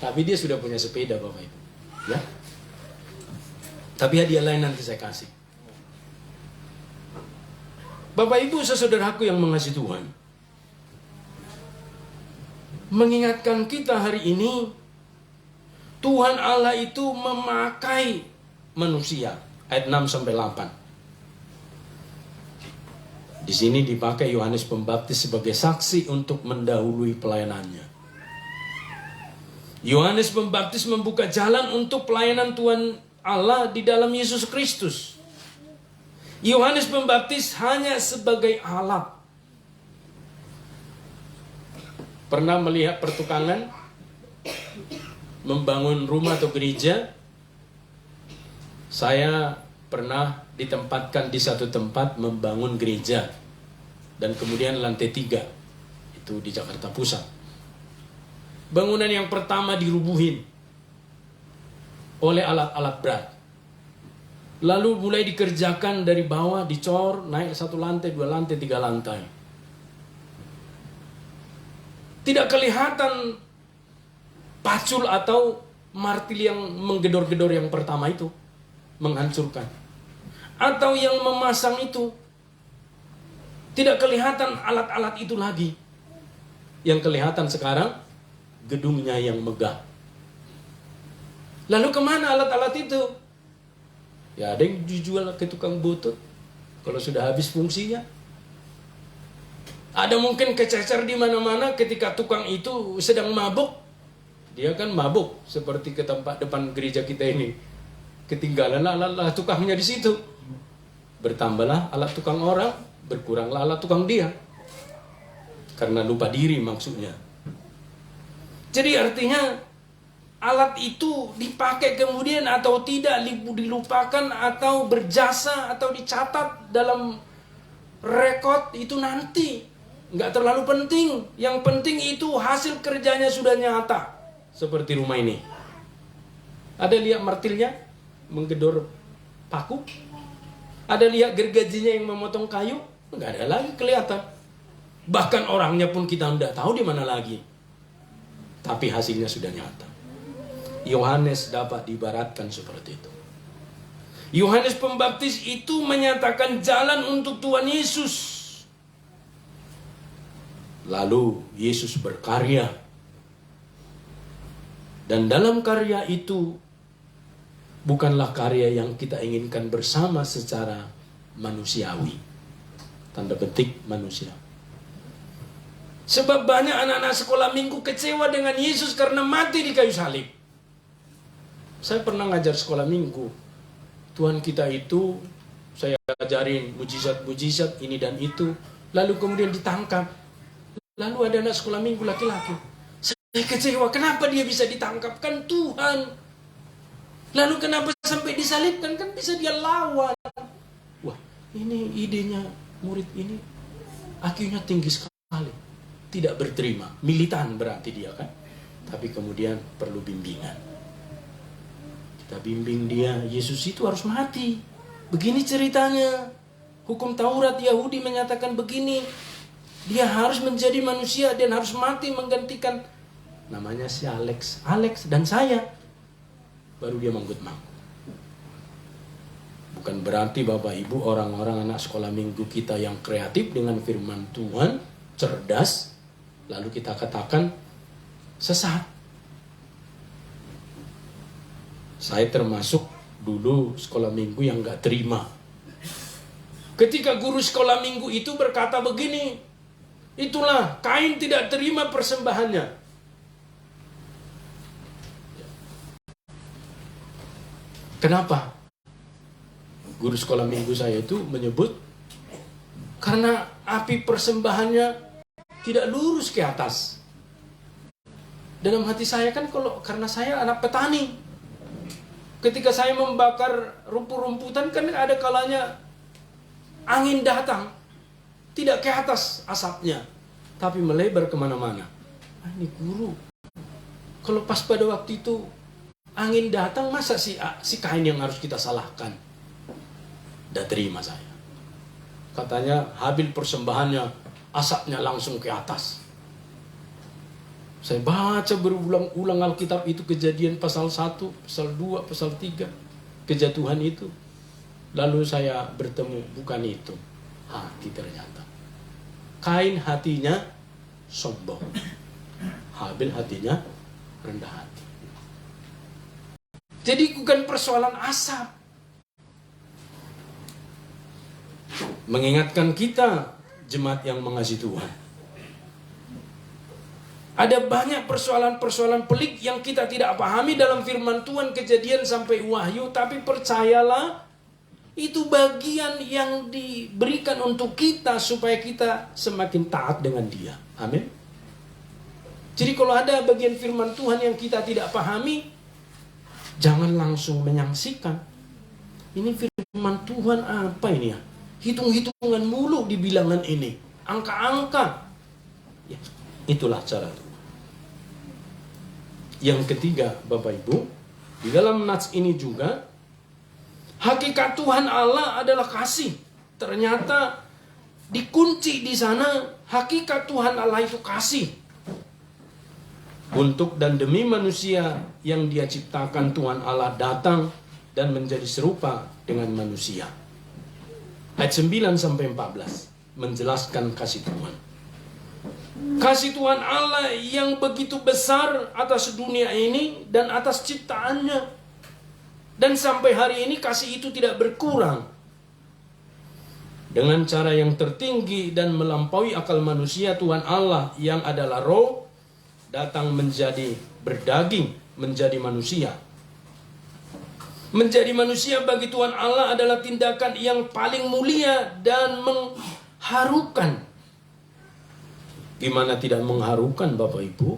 Tapi dia sudah punya sepeda Bapak Ibu. Ya? Tapi hadiah lain nanti saya kasih. Bapak Ibu saudaraku yang mengasihi Tuhan. Mengingatkan kita hari ini, Tuhan Allah itu memakai manusia. Ayat 6-8. Di sini dipakai Yohanes Pembaptis sebagai saksi untuk mendahului pelayanannya. Yohanes Pembaptis membuka jalan untuk pelayanan Tuhan Allah di dalam Yesus Kristus. Yohanes Pembaptis hanya sebagai alat. Pernah melihat pertukangan membangun rumah atau gereja? Saya pernah ditempatkan di satu tempat membangun gereja. Dan kemudian lantai 3. Itu di Jakarta Pusat. Bangunan yang pertama dirubuhin oleh alat-alat berat. Lalu mulai dikerjakan dari bawah, dicor, naik 1 lantai, 2 lantai, 3 lantai. Tidak kelihatan pacul atau martil yang menggedor-gedor yang pertama itu. Menghancurkan. Atau yang memasang itu. Tidak kelihatan alat-alat itu lagi. Yang kelihatan sekarang, gedungnya yang megah. Lalu kemana alat-alat itu? Ya ada yang dijual ke tukang butut. Kalau sudah habis fungsinya. Ada mungkin kececer di mana-mana ketika tukang itu sedang mabuk. Dia kan mabuk seperti ke tempat depan gereja kita ini. Ketinggalan alat tukangnya di situ. Bertambahlah alat tukang orang, berkuranglah alat tukang dia. Karena lupa diri maksudnya. Jadi artinya alat itu dipakai kemudian atau tidak dilupakan atau berjasa atau dicatat dalam rekod itu nanti, nggak terlalu penting. Yang penting itu hasil kerjanya sudah nyata. Seperti rumah ini. Ada lihat martilnya menggedor paku? Ada lihat gergajinya yang memotong kayu? Nggak ada lagi kelihatan. Bahkan orangnya pun kita tidak tahu di mana lagi. Tapi hasilnya sudah nyata. Yohanes dapat diibaratkan seperti itu. Yohanes Pembaptis itu menyatakan jalan untuk Tuhan Yesus. Lalu Yesus berkarya. Dan dalam karya itu bukanlah karya yang kita inginkan bersama secara manusiawi. Tanda petik manusia. Sebab banyak anak-anak sekolah minggu kecewa dengan Yesus karena mati di kayu salib. Saya pernah ngajar sekolah minggu. Tuhan kita itu, saya ajarin mujizat-mujizat ini dan itu. Lalu kemudian ditangkap. Lalu ada anak sekolah minggu laki-laki. Saya kecewa, kenapa dia bisa ditangkap? Kan Tuhan. Lalu kenapa sampai disalibkan? Kan bisa dia lawan. Wah, ini idenya murid ini. IQ-nya tinggi sekali. Tidak berterima. Militan berarti dia kan. Tapi kemudian perlu bimbingan. Kita bimbing dia, Yesus itu harus mati. Begini ceritanya. Hukum Taurat Yahudi menyatakan begini. Dia harus menjadi manusia dan harus mati menggantikan. Namanya si Alex dan saya. Baru dia manggut-manggut. Bukan berarti Bapak Ibu orang-orang anak sekolah minggu kita yang kreatif dengan firman Tuhan, cerdas, lalu kita katakan sesat. Saya termasuk dulu sekolah minggu yang gak terima. Ketika guru sekolah minggu itu berkata begini, itulah Kain tidak terima persembahannya. Kenapa? Guru sekolah minggu saya itu menyebut karena api persembahannya tidak lurus ke atas. Dalam hati saya kan karena saya anak petani. Ketika saya membakar rumput-rumputan kan ada kalanya angin datang. Tidak ke atas asapnya. Tapi melebar kemana-mana. Ini guru. Kalau pas pada waktu itu angin datang, masa si Kain yang harus kita salahkan? Tidak terima saya. Katanya Habil persembahannya asapnya langsung ke atas. Saya baca berulang-ulang Alkitab itu, Kejadian pasal 1, pasal 2, pasal 3. Kejatuhan itu. Lalu saya bertemu, bukan itu. Hati ternyata. Kain hatinya sombong. Habil hatinya rendah hati. Jadi bukan persoalan asap. Mengingatkan kita, jemaat yang mengasihi Tuhan. Ada banyak persoalan-persoalan pelik yang kita tidak pahami dalam firman Tuhan, Kejadian sampai Wahyu. Tapi percayalah, itu bagian yang diberikan untuk kita supaya kita semakin taat dengan Dia. Amin. Jadi kalau ada bagian firman Tuhan yang kita tidak pahami, jangan langsung menyaksikan. Ini firman Tuhan apa ini ya? Hitung-hitungan mulu di bilangan ini. Angka-angka. Ya, itulah cara Tuhan. Yang ketiga, Bapak Ibu, di dalam nats ini juga, hakikat Tuhan Allah adalah kasih. Ternyata dikunci di sana, hakikat Tuhan Allah itu kasih. Untuk dan demi manusia yang Dia ciptakan, Tuhan Allah datang dan menjadi serupa dengan manusia. Ayat 9 sampai 14 menjelaskan kasih Tuhan. Kasih Tuhan Allah yang begitu besar atas dunia ini dan atas ciptaannya. Dan sampai hari ini kasih itu tidak berkurang. Dengan cara yang tertinggi dan melampaui akal manusia, Tuhan Allah yang adalah roh datang menjadi berdaging, menjadi manusia. Menjadi manusia bagi Tuhan Allah adalah tindakan yang paling mulia dan mengharukan. Gimana tidak mengharukan, Bapak Ibu?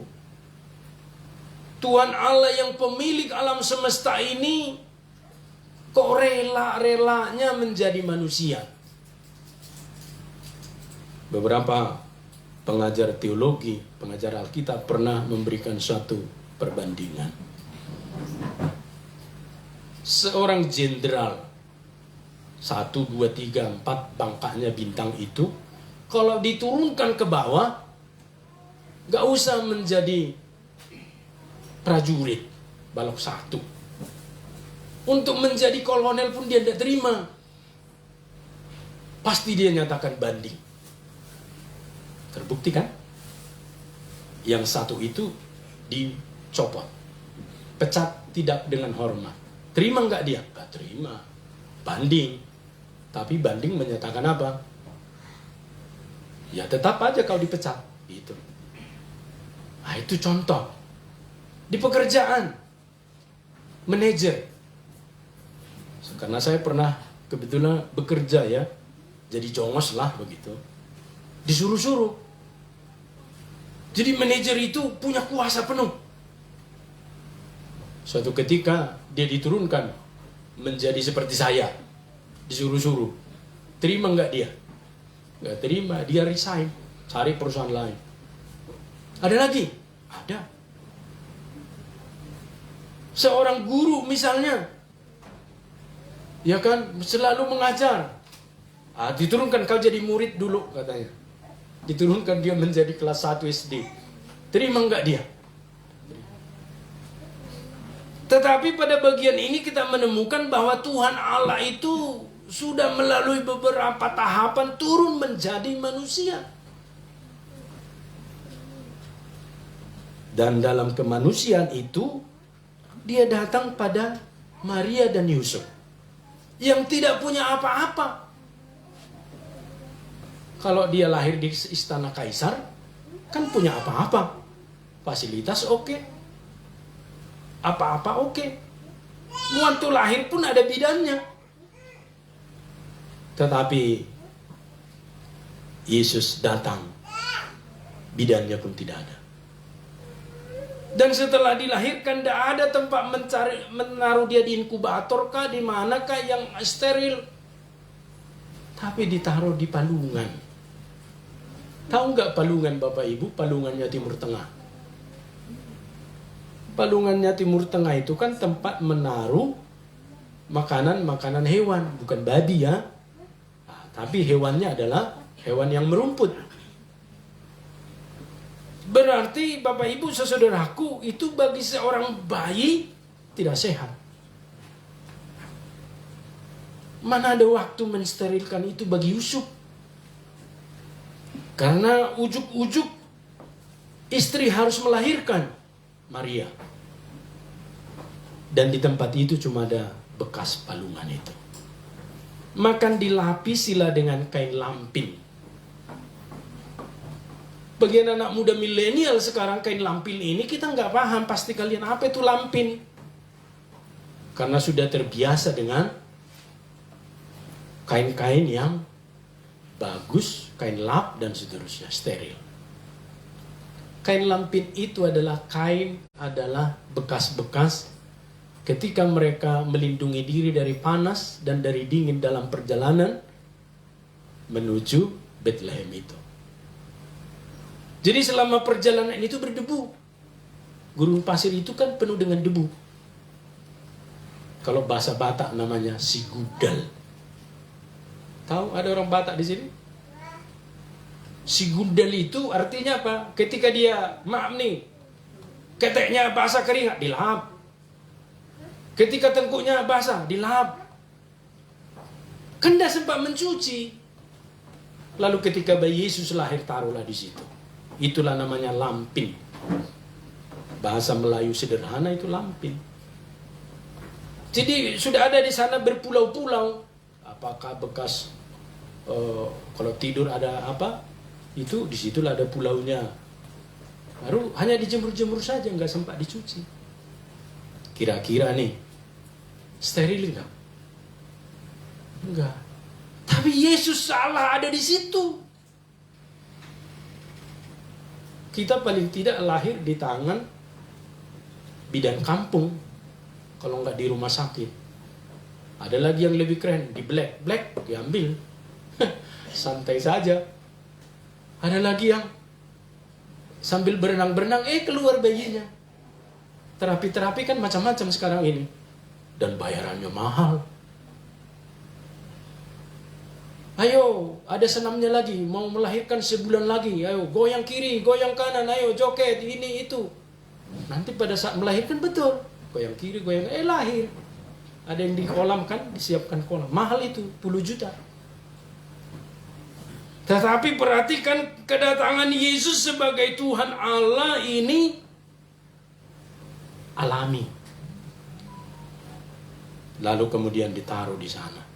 Tuhan Allah yang pemilik alam semesta ini kok rela-relanya menjadi manusia. Beberapa pengajar teologi, pengajar Alkitab pernah memberikan suatu perbandingan. Seorang jenderal 1, 2, 3, 4 pangkatnya bintang itu, kalau diturunkan ke bawah, gak usah menjadi prajurit balok 1. Untuk menjadi kolonel pun dia tidak terima. Pasti dia nyatakan banding. Terbukti kan? Yang satu itu dicopot, pecat tidak dengan hormat. Terima nggak dia? Nggak terima. Banding. Tapi banding menyatakan apa? Ya tetap aja kau dipecat. Gitu. Nah itu contoh. Di pekerjaan. Manajer. Karena saya pernah kebetulan bekerja ya. Jadi jongos lah begitu. Disuruh-suruh. Jadi manajer itu punya kuasa penuh. Suatu ketika dia diturunkan menjadi seperti saya. Disuruh-suruh. Terima nggak dia? Nggak terima, dia resign. Cari perusahaan lain. Ada lagi? Ada. Seorang guru misalnya. Ya kan, selalu mengajar. Diturunkan kau jadi murid dulu katanya. Diturunkan dia menjadi kelas 1 SD. Terima nggak dia? Tetapi pada bagian ini kita menemukan bahwa Tuhan Allah itu sudah melalui beberapa tahapan turun menjadi manusia. Dan dalam kemanusiaan itu, dia datang pada Maria dan Yusuf. Yang tidak punya apa-apa. Kalau dia lahir di istana kaisar, kan punya apa-apa. Fasilitas oke. Apa-apa oke. Waktu lahir pun ada bidannya. Tetapi Yesus datang, bidannya pun tidak ada. Dan setelah dilahirkan, tidak ada tempat menaruh dia di inkubator kah, di manakah yang steril. Tapi ditaruh di palungan. Tahu nggak palungan Bapak Ibu? Palungannya Timur Tengah. Palungannya Timur Tengah itu kan tempat menaruh makanan hewan, bukan babi ya. Nah, tapi hewannya adalah hewan yang merumput. Berarti Bapak Ibu saudaraku, itu bagi seorang bayi tidak sehat. Mana ada waktu mensterilkan itu bagi Yusuf? Karena ujuk-ujuk istri harus melahirkan Maria. Dan di tempat itu cuma ada bekas palungan itu. Makan dilapisilah dengan kain lampin. Bagian anak muda milenial sekarang kain lampin ini kita nggak paham pasti kalian apa itu lampin. Karena sudah terbiasa dengan kain-kain yang bagus, kain lap dan seterusnya, steril. Kain lampin itu adalah bekas-bekas ketika mereka melindungi diri dari panas dan dari dingin dalam perjalanan menuju Bethlehem itu. Jadi selama perjalanan itu berdebu. Gurun pasir itu kan penuh dengan debu. Kalau bahasa Batak namanya sigudal. Tahu ada orang Batak di sini? Sigudal itu artinya apa? Ketika dia, maaf nih, keteknya basah keringat, dilap. Ketika tengkuknya basah, dilap. Kan dah sempat mencuci. Lalu ketika bayi Yesus lahir, taruhlah di situ. Itulah namanya lampin. Bahasa Melayu sederhana itu lampin. Jadi sudah ada di sana berpulau-pulau. Apakah bekas kalau tidur ada apa? Itu disitulah ada pulaunya. Baru hanya dijemur-jemur saja, nggak sempat dicuci. Kira-kira nih, steril nggak? Enggak. Tapi Yesus salah ada di situ. Kita paling tidak lahir di tangan bidan kampung, kalau nggak di rumah sakit. Ada lagi yang lebih keren, di black diambil. Santai saja. Ada lagi yang sambil berenang-berenang, keluar bayinya. Terapi-terapi kan macam-macam sekarang ini. Dan bayarannya mahal. Ayo, ada senamnya lagi, mau melahirkan sebulan lagi. Ayo, goyang kiri, goyang kanan, ayo joget, ini itu. Nanti pada saat melahirkan betul. Goyang kiri, goyang, lahir. Ada yang di kolam kan, disiapkan kolam. Mahal itu, puluh juta. Tetapi perhatikan kedatangan Yesus sebagai Tuhan Allah ini alami. Lalu kemudian ditaruh di sana.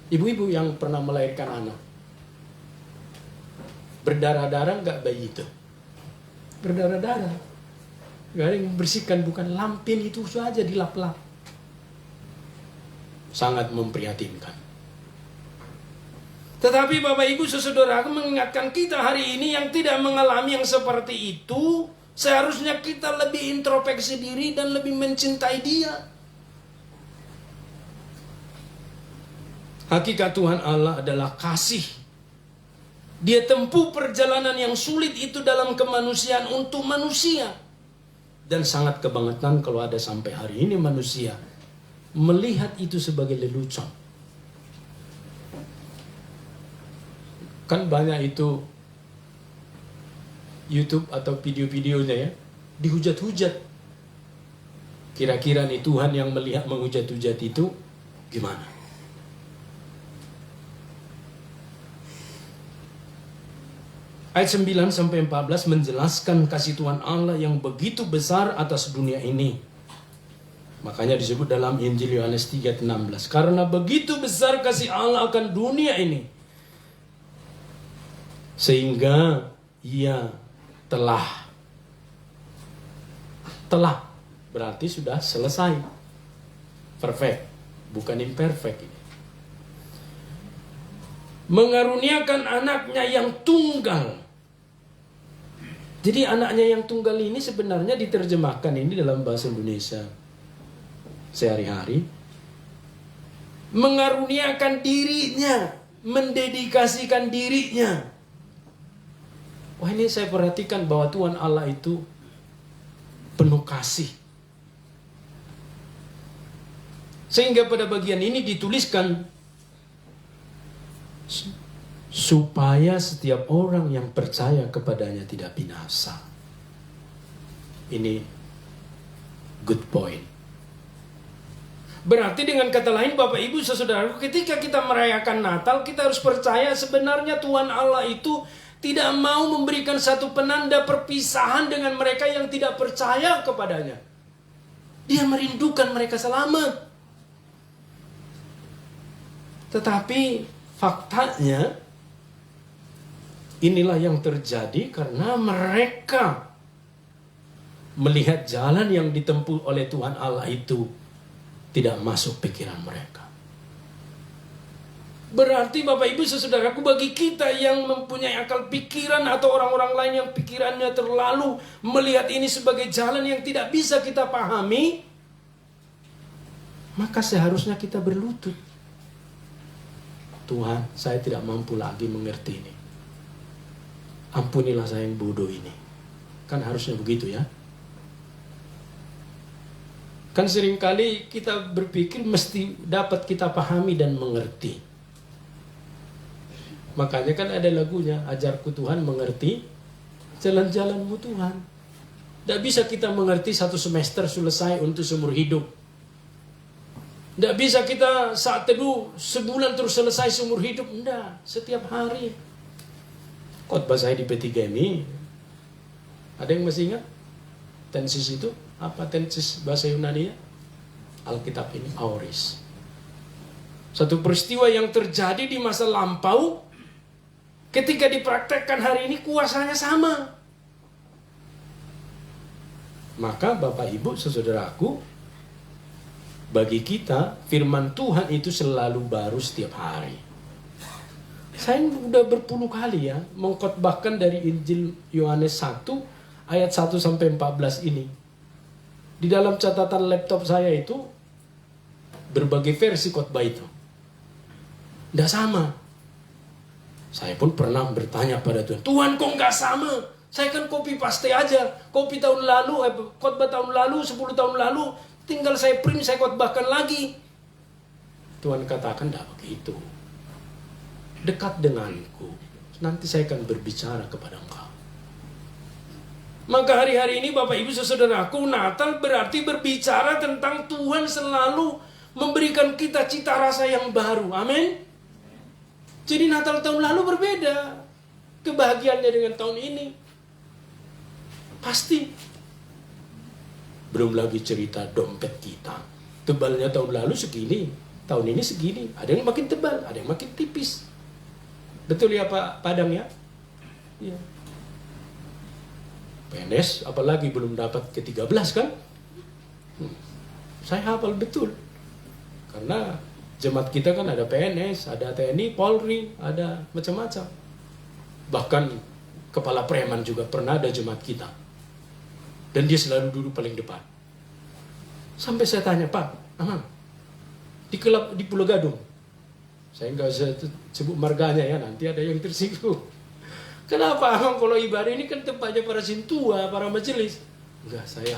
Ibu-ibu yang pernah melahirkan anak, berdarah-darah nggak bayi itu? Berdarah-darah. Gak ada yang membersihkan, bukan, lampin itu saja dilap-lap. Sangat memprihatinkan. Tetapi Bapak Ibu Saudara, aku mengingatkan kita hari ini yang tidak mengalami yang seperti itu, seharusnya kita lebih introspeksi diri dan lebih mencintai Dia. Hakikat Tuhan Allah adalah kasih. Dia tempuh perjalanan yang sulit itu dalam kemanusiaan untuk manusia. Dan sangat kebangetan kalau ada sampai hari ini manusia melihat itu sebagai lelucon. Kan banyak itu YouTube atau video-videonya ya, dihujat-hujat. Kira-kira nih Tuhan yang melihat menghujat-hujat itu gimana? Ayat 9-14 menjelaskan kasih Tuhan Allah yang begitu besar atas dunia ini. Makanya disebut dalam Injil Yohanes 3:16. Karena begitu besar kasih Allah akan dunia ini, sehingga Ia telah berarti sudah selesai, perfect, bukan imperfect. Mengaruniakan anaknya yang tunggal. Jadi anaknya yang tunggal ini sebenarnya diterjemahkan ini dalam bahasa Indonesia sehari-hari. Mengaruniakan dirinya, mendedikasikan dirinya. Wah, ini saya perhatikan bahwa Tuhan Allah itu penuh kasih. Sehingga pada bagian ini dituliskan supaya setiap orang yang percaya kepadanya tidak binasa. Ini good point. Berarti dengan kata lain Bapak Ibu Saudara, ketika kita merayakan Natal, kita harus percaya sebenarnya Tuhan Allah itu tidak mau memberikan satu penanda perpisahan dengan mereka yang tidak percaya kepadanya. Dia merindukan mereka selamat. Tetapi faktanya, inilah yang terjadi karena mereka melihat jalan yang ditempuh oleh Tuhan Allah itu tidak masuk pikiran mereka. Berarti Bapak Ibu Saudaraku, bagi kita yang mempunyai akal pikiran atau orang-orang lain yang pikirannya terlalu melihat ini sebagai jalan yang tidak bisa kita pahami, maka seharusnya kita berlutut. Tuhan, saya tidak mampu lagi mengerti ini. Ampunilah saya yang bodoh ini. Kan harusnya begitu ya. Kan seringkali kita berpikir mesti dapat kita pahami dan mengerti. Makanya kan ada lagunya, ajarku Tuhan mengerti jalan-jalanmu Tuhan. Tidak bisa kita mengerti satu semester selesai untuk seumur hidup. Tidak bisa kita saat teduh sebulan terus selesai seumur hidup. Tidak, setiap hari. Khotbah saya di P3MI, ada yang masih ingat? Tensis itu, apa tensis bahasa Yunani ya? Alkitab ini, auris. Satu peristiwa yang terjadi di masa lampau, ketika dipraktekkan hari ini kuasanya sama. Maka Bapak Ibu Saudaraku, bagi kita, firman Tuhan itu selalu baru setiap hari. Saya udah berpuluh kali ya mengkhotbahkan dari Injil Yohanes 1 ayat 1-14 ini. Di dalam catatan laptop saya itu berbagai versi khotbah itu. Tidak sama. Saya pun pernah bertanya pada Tuhan, Tuhan kok nggak sama? Saya kan copy paste aja. Copy tahun lalu, khotbah tahun lalu, 10 tahun lalu. Tinggal saya print, saya khotbahkan lagi. Tuhan katakan, tidak begitu. Dekat denganku. Nanti saya akan berbicara kepada engkau. Maka hari-hari ini Bapak Ibu Saudaraku, Natal berarti berbicara tentang Tuhan selalu memberikan kita cita rasa yang baru. Amin. Jadi Natal tahun lalu berbeda. Kebahagiaannya dengan tahun ini. Pasti. Belum lagi cerita dompet kita. Tebalnya tahun lalu segini. Tahun ini segini. Ada yang makin tebal, ada yang makin tipis. Betul ya Pak Padang ya? Iya. PNS apalagi belum dapat ke-13 kan? Saya hafal betul. Karena jemaat kita kan ada PNS, ada TNI, Polri, ada macam-macam. Bahkan kepala preman juga pernah ada jemaat kita. Dan dia selalu duduk paling depan. Sampai saya tanya, Pak, di klub di Pulau Gadung. Saya nggak usah sebut marganya ya, nanti ada yang tersinggung. Kenapa Amang kalau ibadah ini kan tempatnya para sintua, para majelis? Enggak, saya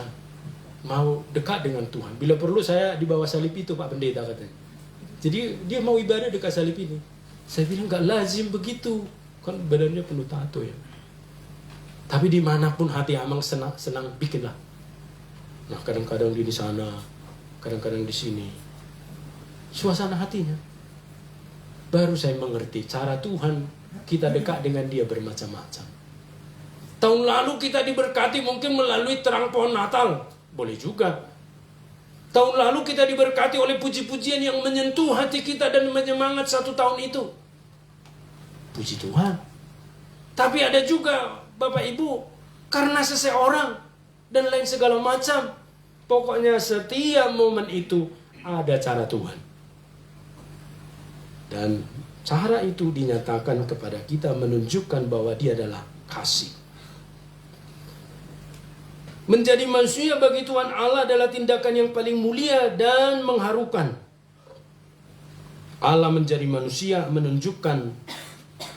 mau dekat dengan Tuhan. Bila perlu saya di bawah salib itu Pak Pendeta katanya. Jadi dia mau ibadah dekat salib ini. Saya bilang nggak lazim begitu. Kan badannya penuh tato ya. Tapi dimanapun hati Amang senang bikinlah. Nah kadang-kadang di sana, kadang-kadang di sini. Suasana hatinya. Baru saya mengerti cara Tuhan kita dekat dengan dia bermacam-macam. Tahun lalu kita diberkati mungkin melalui terang pohon Natal. Boleh juga. Tahun lalu kita diberkati oleh puji-pujian yang menyentuh hati kita dan menyemangat satu tahun itu. Puji Tuhan. Tapi ada juga Bapak Ibu, karena seseorang dan lain segala macam. Pokoknya setiap momen itu ada cara Tuhan. Dan cara itu dinyatakan kepada kita menunjukkan bahwa dia adalah kasih. Menjadi manusia bagi Tuhan Allah adalah tindakan yang paling mulia dan mengharukan. Allah menjadi manusia menunjukkan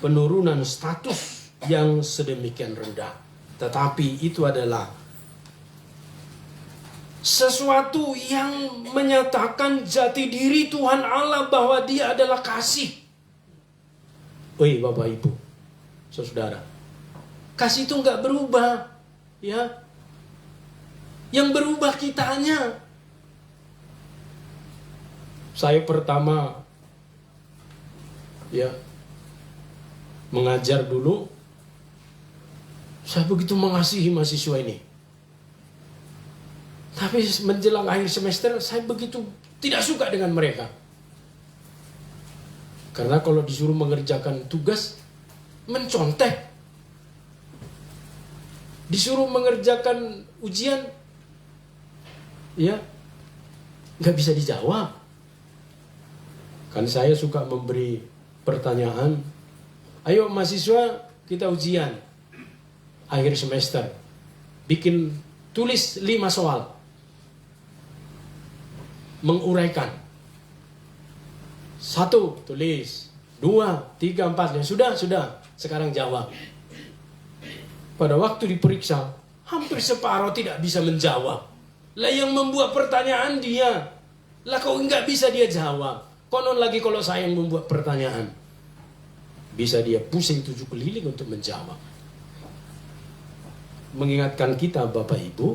penurunan status yang sedemikian rendah. Tetapi itu adalah sesuatu yang menyatakan jati diri Tuhan Allah bahwa dia adalah kasih. Woi Bapak Ibu, Saudara, kasih itu nggak berubah, ya. Yang berubah kitanya. Saya pertama, ya, mengajar dulu, saya begitu mengasihi mahasiswa ini. Tapi menjelang akhir semester, saya begitu tidak suka dengan mereka. Karena kalau disuruh mengerjakan tugas, mencontek. Disuruh mengerjakan ujian, ya, nggak bisa dijawab. Kan saya suka memberi pertanyaan, ayo mahasiswa kita ujian akhir semester. Tulis 5 soal. Menguraikan. 1 tulis, 2, 3, 4 ya sudah. Sekarang jawab. Pada waktu diperiksa, hampir separuh tidak bisa menjawab. Lah yang membuat pertanyaan dia. Lah kok nggak bisa dia jawab. Konon lagi kalau saya yang membuat pertanyaan, bisa dia pusing 7 keliling untuk menjawab. Mengingatkan kita Bapak Ibu,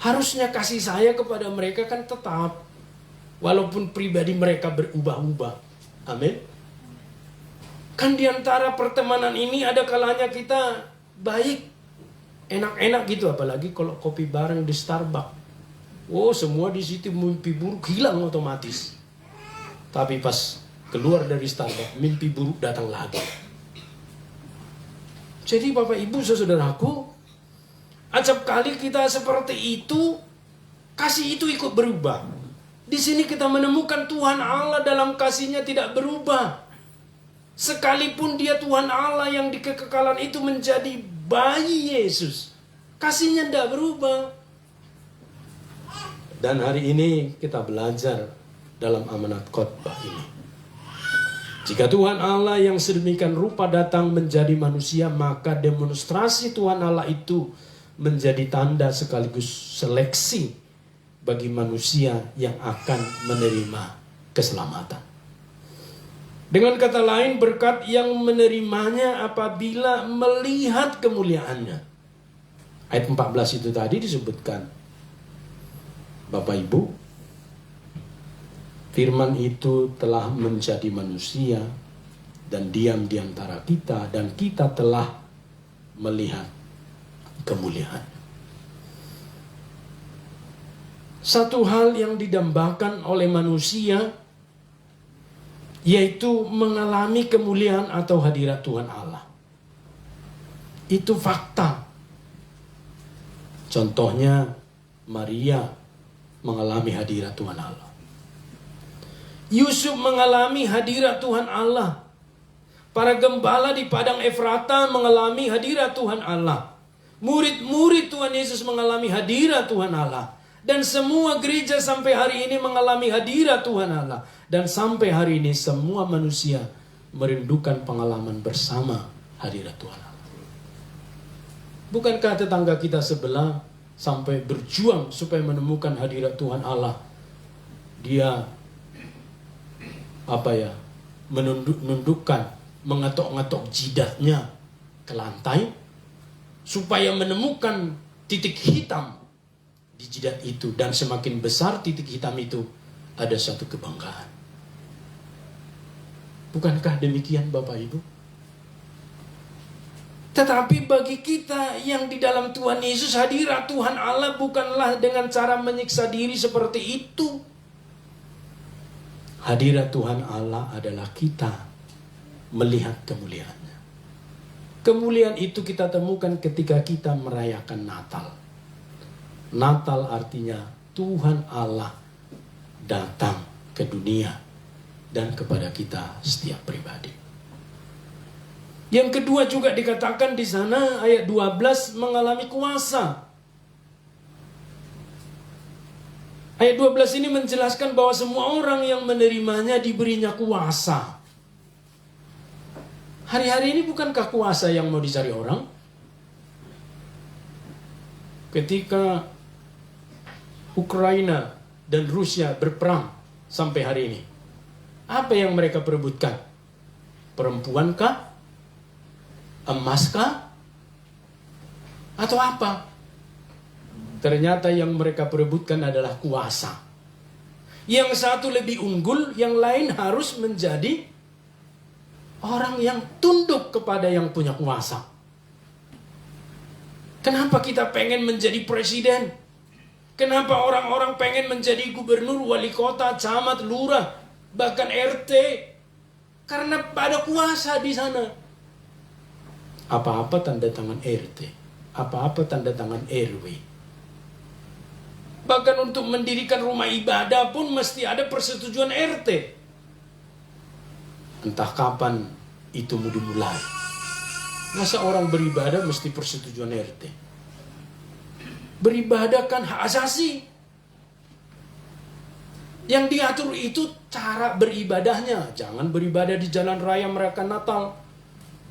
harusnya kasih saya kepada mereka kan tetap. Walaupun pribadi mereka berubah-ubah. Amin. Kan diantara pertemanan ini ada kalanya kita baik. Enak-enak gitu. Apalagi kalau kopi bareng di Starbucks. Oh semua di situ mimpi buruk hilang otomatis. Tapi pas keluar dari Starbucks, mimpi buruk datang lagi. Jadi Bapak Ibu Saudaraku, acap kali kita seperti itu, kasih itu ikut berubah. Di sini kita menemukan Tuhan Allah dalam kasih-Nya tidak berubah. Sekalipun dia Tuhan Allah yang di kekekalan itu menjadi bayi Yesus, kasih-Nya tidak berubah. Dan hari ini kita belajar dalam amanat khotbah ini. Jika Tuhan Allah yang sedemikian rupa datang menjadi manusia, maka demonstrasi Tuhan Allah itu menjadi tanda sekaligus seleksi bagi manusia yang akan menerima keselamatan. Dengan kata lain, berkat yang menerimanya apabila melihat kemuliaannya. Ayat 14 itu tadi disebutkan. Bapak Ibu, firman itu telah menjadi manusia dan diam di antara kita, dan kita telah melihat kemuliaan. Satu hal yang didambakan oleh manusia yaitu mengalami kemuliaan atau hadirat Tuhan Allah. Itu fakta. Contohnya Maria mengalami hadirat Tuhan Allah. Yusuf mengalami hadirat Tuhan Allah. Para gembala di padang Efrata mengalami hadirat Tuhan Allah. Murid-murid Tuhan Yesus mengalami hadirat Tuhan Allah. Dan semua gereja sampai hari ini mengalami hadirat Tuhan Allah. Dan sampai hari ini semua manusia merindukan pengalaman bersama hadirat Tuhan Allah. Bukankah tetangga kita sebelah sampai berjuang supaya menemukan hadirat Tuhan Allah? Dia menundukkan, mengetok-ngetok jidatnya ke lantai supaya menemukan titik hitam di jidat itu, dan semakin besar titik hitam itu, ada satu kebanggaan. Bukankah demikian Bapak Ibu? Tetapi bagi kita yang di dalam Tuhan Yesus, hadirat Tuhan Allah bukanlah dengan cara menyiksa diri seperti itu. Hadirat Tuhan Allah adalah kita melihat kemuliaannya. Kemuliaan itu kita temukan ketika kita merayakan Natal. Natal artinya Tuhan Allah datang ke dunia dan kepada kita setiap pribadi. Yang kedua juga dikatakan di sana ayat 12 mengalami kuasa. Ayat 12 ini menjelaskan bahwa semua orang yang menerimanya diberinya kuasa. Hari-hari ini bukankah kuasa yang mau dicari orang? Ketika Ukraina dan Rusia berperang sampai hari ini, apa yang mereka perebutkan? Perempuankah? Emaskah? Atau apa? Ternyata yang mereka perebutkan adalah kuasa. Yang satu lebih unggul, yang lain harus menjadi orang yang tunduk kepada yang punya kuasa. Kenapa kita pengen menjadi presiden? Kenapa orang-orang pengen menjadi gubernur, wali kota, camat, lurah, bahkan RT? Karena ada kuasa di sana. Apa-apa tanda tangan RT, apa-apa tanda tangan RW. Bahkan untuk mendirikan rumah ibadah pun mesti ada persetujuan RT. Entah kapan itu mau dimulai. Masa orang beribadah mesti persetujuan RT? Beribadah kan hak asasi. Yang diatur itu cara beribadahnya. Jangan beribadah di jalan raya merayakan Natal.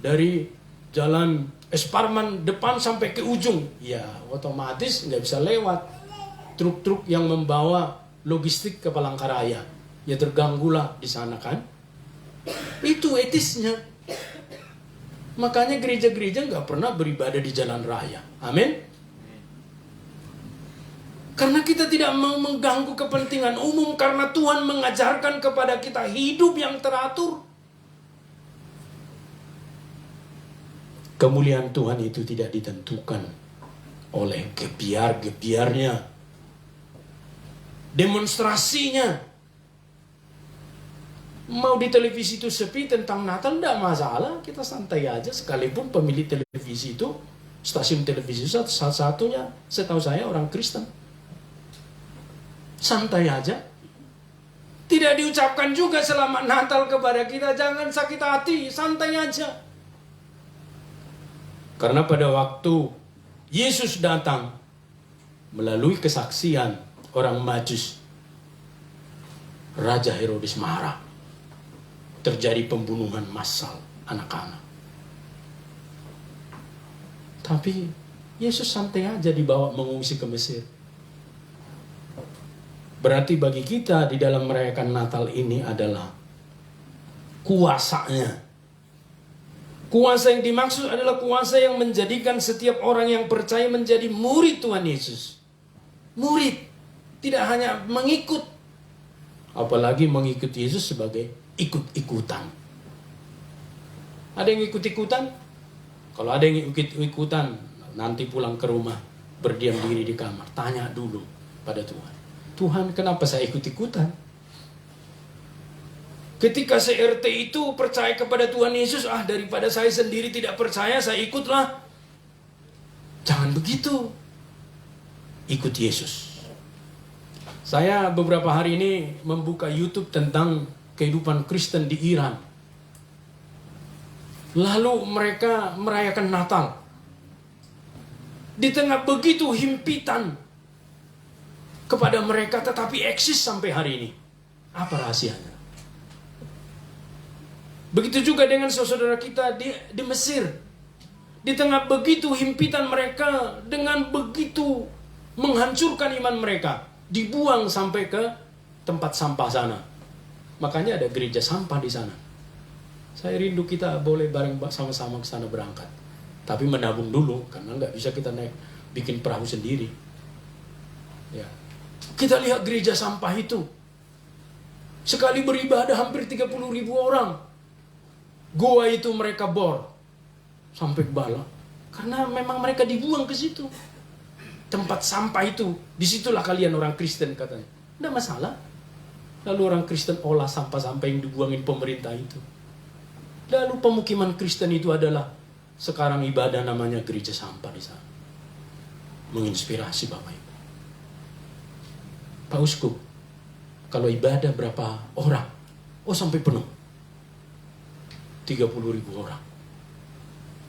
Dari jalan Esparman depan sampai ke ujung. Ya otomatis nggak bisa lewat truk-truk yang membawa logistik ke Palangkaraya. Ya terganggulah di sana kan. Itu etisnya. Makanya gereja-gereja nggak pernah beribadah di jalan raya. Amin. Karena kita tidak mau mengganggu kepentingan umum, karena Tuhan mengajarkan kepada kita hidup yang teratur. Kemuliaan Tuhan itu tidak ditentukan oleh gebiar-gebiarnya, demonstrasinya. Mau di televisi itu sepi tentang Natal, tidak masalah, kita santai aja. Sekalipun pemilik televisi itu, stasiun televisi satu-satunya setahu saya orang Kristen. Santai aja. Tidak diucapkan juga selamat Natal kepada kita, jangan sakit hati, santai aja. Karena pada waktu Yesus datang melalui kesaksian orang Majus, Raja Herodes marah. terjadi pembunuhan massal anak-anak. Tapi Yesus santai aja dibawa mengungsi ke Mesir. Berarti bagi kita di dalam merayakan Natal ini adalah kuasanya. Kuasa yang dimaksud adalah kuasa yang menjadikan setiap orang yang percaya menjadi murid Tuhan Yesus. Murid, tidak hanya mengikut. Apalagi mengikut Yesus sebagai ikut-ikutan. Ada yang ikut-ikutan? Kalau ada yang ikut-ikutan, nanti pulang ke rumah, berdiam diri di kamar, tanya dulu pada Tuhan. Tuhan, kenapa saya ikut-ikutan? Ketika CRT itu percaya kepada Tuhan Yesus, daripada saya sendiri tidak percaya, saya ikutlah. Jangan begitu. Ikut Yesus. Saya beberapa hari ini membuka YouTube tentang kehidupan Kristen di Iran. Lalu mereka merayakan Natal. Di tengah begitu himpitan kepada mereka, tetapi eksis sampai hari ini. Apa rahasianya? Begitu juga dengan saudara kita di Mesir. Di tengah begitu himpitan mereka, dengan begitu menghancurkan iman mereka, dibuang sampai ke tempat sampah sana. Makanya ada gereja sampah di sana. Saya rindu kita boleh bareng sama-sama ke sana berangkat. Tapi menabung dulu, karena nggak bisa kita naik bikin perahu sendiri. Ya. Kita lihat gereja sampah itu. Sekali beribadah hampir 30.000 orang. Goa itu mereka bor sampai bala, karena memang mereka dibuang ke situ. Tempat sampah itu, disitulah kalian orang Kristen katanya. Tidak masalah. Lalu orang Kristen olah sampah-sampah yang dibuangin pemerintah itu. Lalu pemukiman Kristen itu adalah sekarang ibadah namanya gereja sampah di sana. Menginspirasi Bapak Ibu. Pak Uskup, kalau ibadah berapa orang? Oh, sampai penuh. 30.000 orang.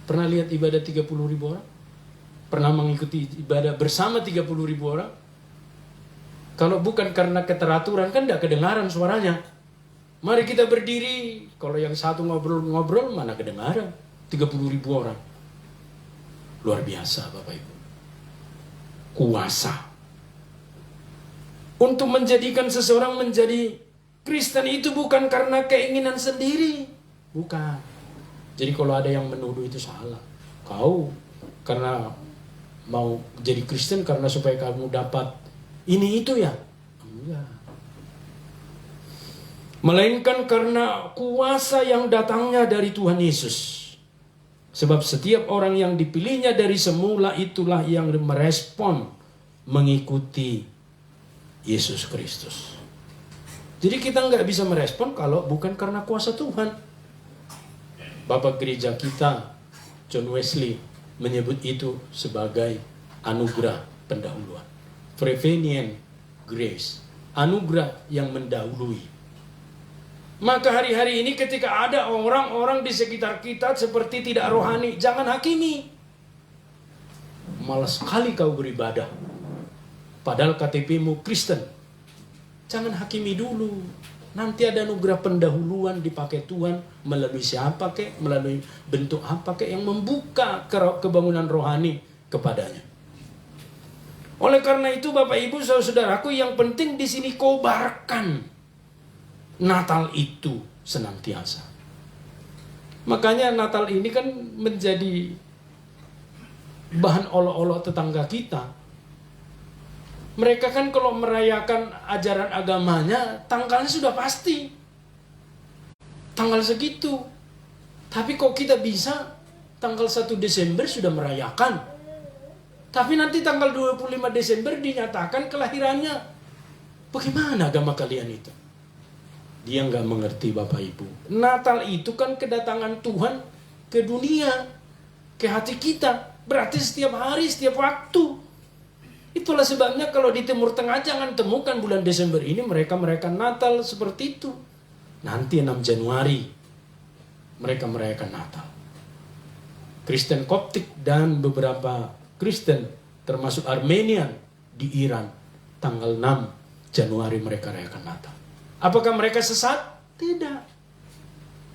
Pernah lihat ibadah 30.000 orang? Pernah mengikuti ibadah bersama 30.000 orang? Kalau bukan karena keteraturan kan tidak kedengaran suaranya. Mari kita berdiri. Kalau yang satu ngobrol-ngobrol mana kedengaran? 30.000 orang. Luar biasa Bapak Ibu. Kuasa. Untuk menjadikan seseorang menjadi Kristen itu bukan karena keinginan sendiri. Bukan. Jadi kalau ada yang menuduh itu salah. Kau karena mau jadi Kristen karena supaya kamu dapat ini itu ya? Enggak. Melainkan karena kuasa yang datangnya dari Tuhan Yesus. Sebab setiap orang yang dipilihnya dari semula itulah yang merespon mengikuti Yesus Kristus. Jadi kita nggak bisa merespon kalau bukan karena kuasa Tuhan. Bapak gereja kita, John Wesley, menyebut itu sebagai anugerah pendahuluan. Prevenient grace. Anugerah yang mendahului. Maka hari-hari ini ketika ada orang-orang di sekitar kita seperti tidak rohani, jangan hakimi. Malas sekali kau beribadah. Padahal KTP-mu Kristen. Jangan hakimi dulu. Nanti ada anugerah pendahuluan dipakai Tuhan melalui siapa kek, melalui bentuk apa kek yang membuka kebangunan rohani kepadanya. Oleh karena itu Bapak Ibu saudaraku, yang penting di sini kobarkan Natal itu senantiasa. Makanya Natal ini kan menjadi bahan olok-olok tetangga kita. Mereka kan kalau merayakan ajaran agamanya, tanggalnya sudah pasti. Tanggal segitu. Tapi kok kita bisa tanggal 1 Desember sudah merayakan. Tapi nanti tanggal 25 Desember dinyatakan kelahirannya. Bagaimana agama kalian itu? Dia nggak mengerti Bapak Ibu. Natal itu kan kedatangan Tuhan ke dunia. Ke hati kita. Berarti setiap hari, setiap waktu. Itulah sebabnya kalau di Timur Tengah jangan temukan bulan Desember ini mereka merayakan Natal seperti itu. Nanti 6 Januari mereka merayakan Natal. Kristen Koptik dan beberapa Kristen termasuk Armenian di Iran tanggal 6 Januari mereka rayakan Natal. Apakah mereka sesat? Tidak.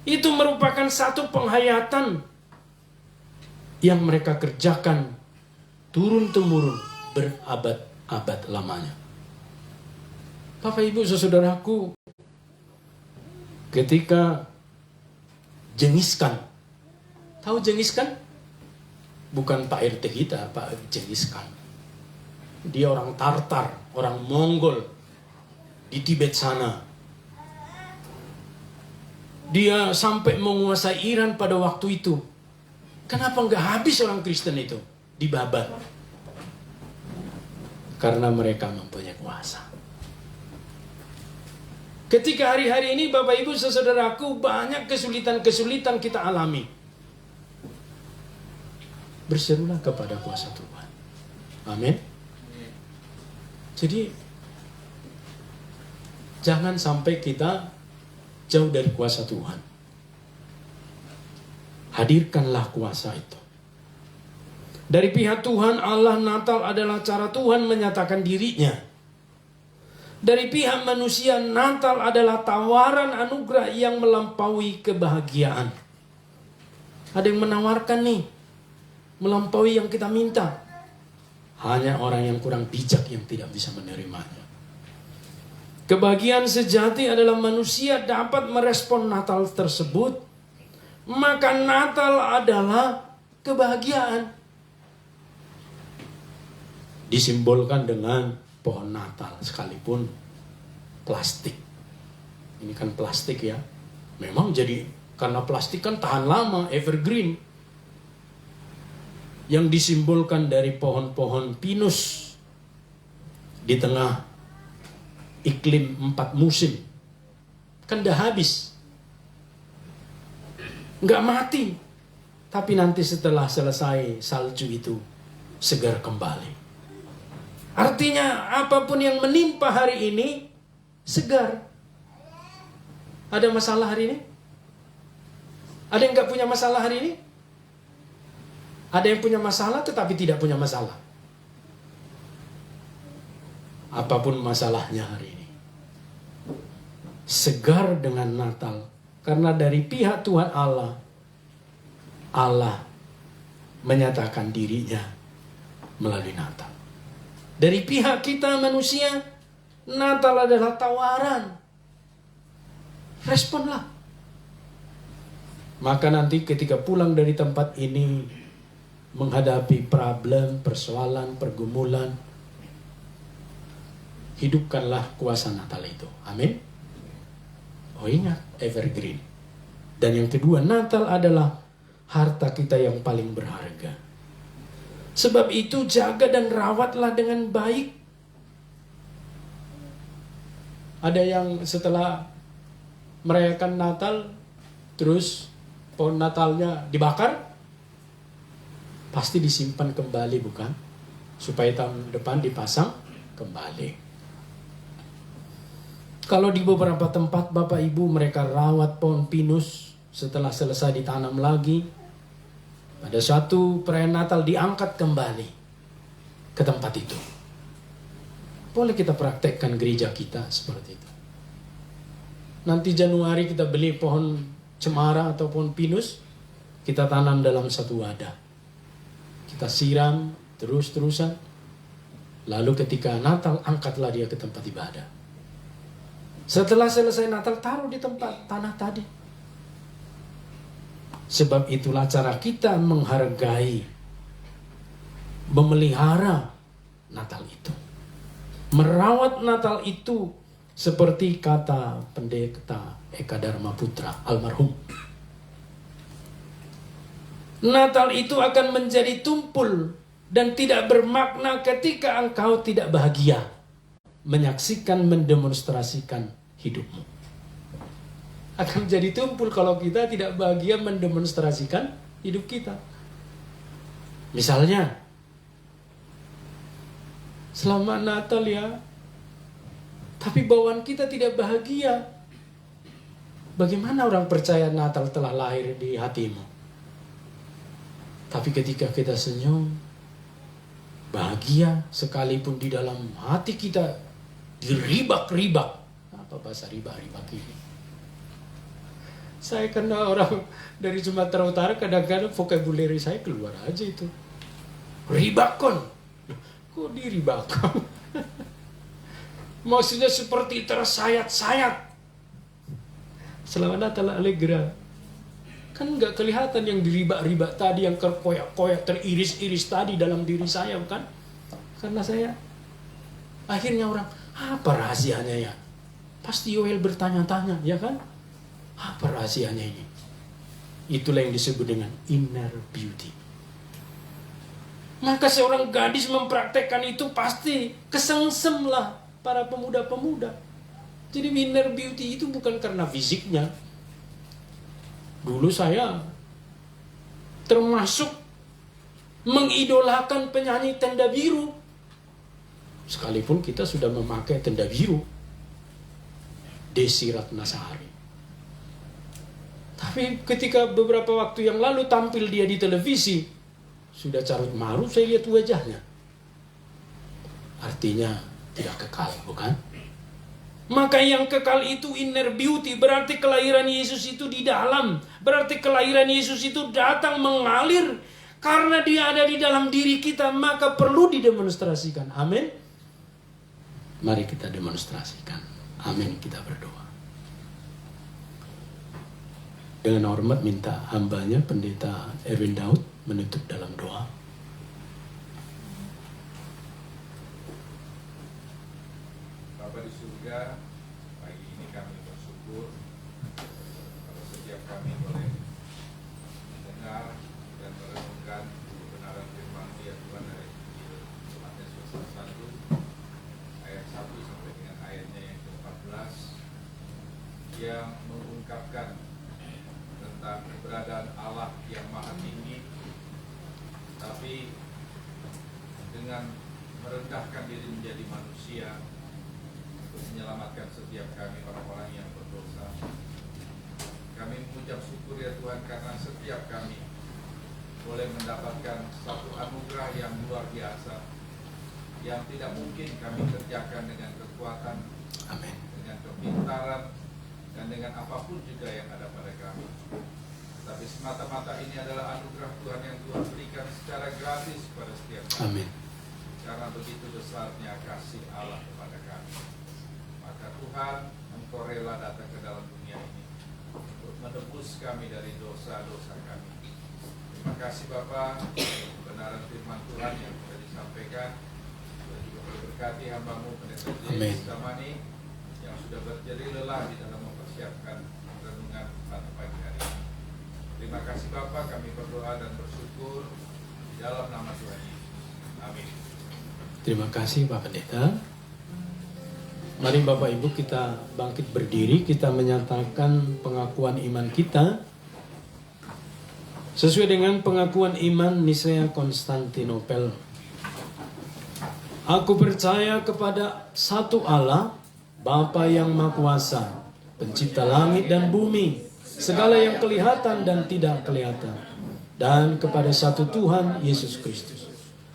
Itu merupakan satu penghayatan yang mereka kerjakan turun-temurun berabad-abad lamanya. Bapak Ibu saudaraku, ketika Jengiskan, tahu Jengiskan? Bukan Pak RT kita, Pak Jengiskan. Dia orang Tartar, orang Mongol di Tibet sana. Dia sampai menguasai Iran pada waktu itu. Kenapa nggak habis orang Kristen itu dibabat? Karena mereka mempunyai kuasa. Ketika hari-hari ini Bapak Ibu saudaraku, banyak kesulitan-kesulitan kita alami. Berserulah kepada kuasa Tuhan. Amin. Jadi jangan sampai kita jauh dari kuasa Tuhan. Hadirkanlah kuasa itu. Dari pihak Tuhan Allah, Natal adalah cara Tuhan menyatakan dirinya. Dari pihak manusia, Natal adalah tawaran anugerah yang melampaui kebahagiaan. Ada yang menawarkan nih, melampaui yang kita minta. Hanya orang yang kurang bijak yang tidak bisa menerimanya. Kebahagiaan sejati adalah manusia dapat merespon Natal tersebut. Maka Natal adalah kebahagiaan. Disimbolkan dengan pohon Natal sekalipun plastik. Ini kan plastik ya. Memang jadi karena plastik kan tahan lama, evergreen. Yang disimbolkan dari pohon-pohon pinus di tengah iklim 4 musim. Kan dah habis. Nggak mati. Tapi nanti setelah selesai salju itu segar kembali. Artinya apapun yang menimpa hari ini segar. Ada masalah hari ini? Ada yang nggak punya masalah hari ini? Ada yang punya masalah tetapi tidak punya masalah. Apapun masalahnya hari ini, segar dengan Natal. Karena dari pihak Tuhan Allah, Allah menyatakan dirinya melalui Natal. Dari pihak kita manusia, Natal adalah tawaran. Responlah. Maka nanti ketika pulang dari tempat ini, menghadapi problem, persoalan, pergumulan, hidupkanlah kuasa Natal itu. Amin. Oh ingat, evergreen. Dan yang kedua, Natal adalah harta kita yang paling berharga. Sebab itu jaga dan rawatlah dengan baik. Ada yang setelah merayakan Natal, terus pohon Natalnya dibakar, pasti disimpan kembali bukan? Supaya tahun depan dipasang kembali. Kalau di beberapa tempat Bapak Ibu mereka rawat pohon pinus setelah selesai ditanam lagi. Pada suatu perayaan Natal diangkat kembali ke tempat itu. Boleh kita praktekkan gereja kita seperti itu. Nanti Januari kita beli pohon cemara atau pohon pinus, kita tanam dalam satu wadah. Kita siram terus-terusan. Lalu ketika Natal, angkatlah dia ke tempat ibadah. Setelah selesai Natal, taruh di tempat tanah tadi. Sebab itulah cara kita menghargai, memelihara Natal itu. Merawat Natal itu seperti kata pendeta Eka Dharma Putra almarhum. Natal itu akan menjadi tumpul dan tidak bermakna ketika engkau tidak bahagia menyaksikan, mendemonstrasikan hidupmu. Akan jadi tumpul kalau kita tidak bahagia mendemonstrasikan hidup kita. Misalnya, selamat Natal ya, tapi bawaan kita tidak bahagia. Bagaimana orang percaya Natal telah lahir di hatimu? Tapi ketika kita senyum, bahagia, sekalipun di dalam hati kita diribak-ribak. Apa bahasa ribak-ribak ini? Saya karena orang dari Sumatera Utara, kadang-kadang vocabulary saya keluar aja itu. Ribakon. Kok diribakon? Maksudnya seperti tersayat-sayat. Selamat Natal Allegra. Kan nggak kelihatan yang diribak-ribak tadi, yang terkoyak-koyak, teriris-iris tadi dalam diri saya, bukan? Karena saya, akhirnya orang, apa rahasianya ya? Pasti Yoel bertanya-tanya, ya kan? Apa rahasianya ini? Itulah yang disebut dengan inner beauty. Maka seorang gadis mempraktekkan itu pasti kesengsem lah para pemuda-pemuda. Jadi inner beauty itu bukan karena fisiknya. Dulu saya termasuk mengidolakan penyanyi Tenda Biru. Sekalipun kita sudah memakai tenda biru. Desi Ratnasari. Tapi ketika beberapa waktu yang lalu tampil dia di televisi, sudah carut marut saya lihat wajahnya. Artinya tidak kekal, bukan? Maka yang kekal itu inner beauty, berarti kelahiran Yesus itu di dalam. Berarti kelahiran Yesus itu datang mengalir. Karena dia ada di dalam diri kita, maka perlu didemonstrasikan. Amin. Mari kita demonstrasikan. Amin, kita berdoa. Dengan hormat minta hambanya Pendeta Erwin Daud menutup dalam doa. Bapa di surga, pagi ini kami bersyukur kalau setiap kami boleh mendengar dan merenungkan kebenaran firman ya Tuhan dari Injil Matius pasal 1 ayat 1 sampai dengan ayatnya yang ke-14 yang mengungkapkan tentang keberadaan Allah yang maha tinggi, tapi dengan merendahkan diri menjadi manusia untuk menyelamatkan setiap kami orang-orang yang berdosa. Kami mengucap syukur ya Tuhan karena setiap kami boleh mendapatkan satu anugerah yang luar biasa yang tidak mungkin kami kerjakan dengan kekuatan, Amin. dengan kepintaran, dan dengan apapun juga yang ada pada kami. Tapi semata-mata ini adalah anugerah Tuhan yang Tuhan berikan secara gratis kepada setiap kami. Amin. Karena begitu besarnya kasih Allah kepada kami. Maka Tuhan, Engkau rela datang ke dalam dunia ini untuk menebus kami dari dosa-dosa kami. Terima kasih Bapa, kebenaran firman Tuhan yang sudah disampaikan. Tuhan juga berkati hamba-Mu Pendeta James Damani yang sudah berjeri lelah di dalam mempersiapkan renungan pada pagi hari ini. Terima kasih Bapa, kami berdoa dan bersyukur di dalam nama Tuhan Yesus. Amin. Terima kasih Pak Pendeta. Mari Bapak Ibu kita bangkit berdiri, kita menyatakan pengakuan iman kita sesuai dengan pengakuan iman Nisea Konstantinopel. Aku percaya kepada satu Allah, Bapa yang Maha Kuasa, Pencipta langit dan bumi, segala yang kelihatan dan tidak kelihatan, dan kepada satu Tuhan Yesus Kristus,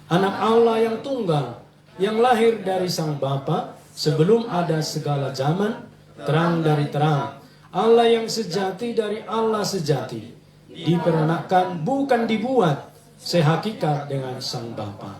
Anak Allah yang tunggal, yang lahir dari Sang Bapa sebelum ada segala zaman, terang dari terang, Allah yang sejati dari Allah sejati, diperanakkan bukan dibuat, sehakikat dengan Sang Bapa,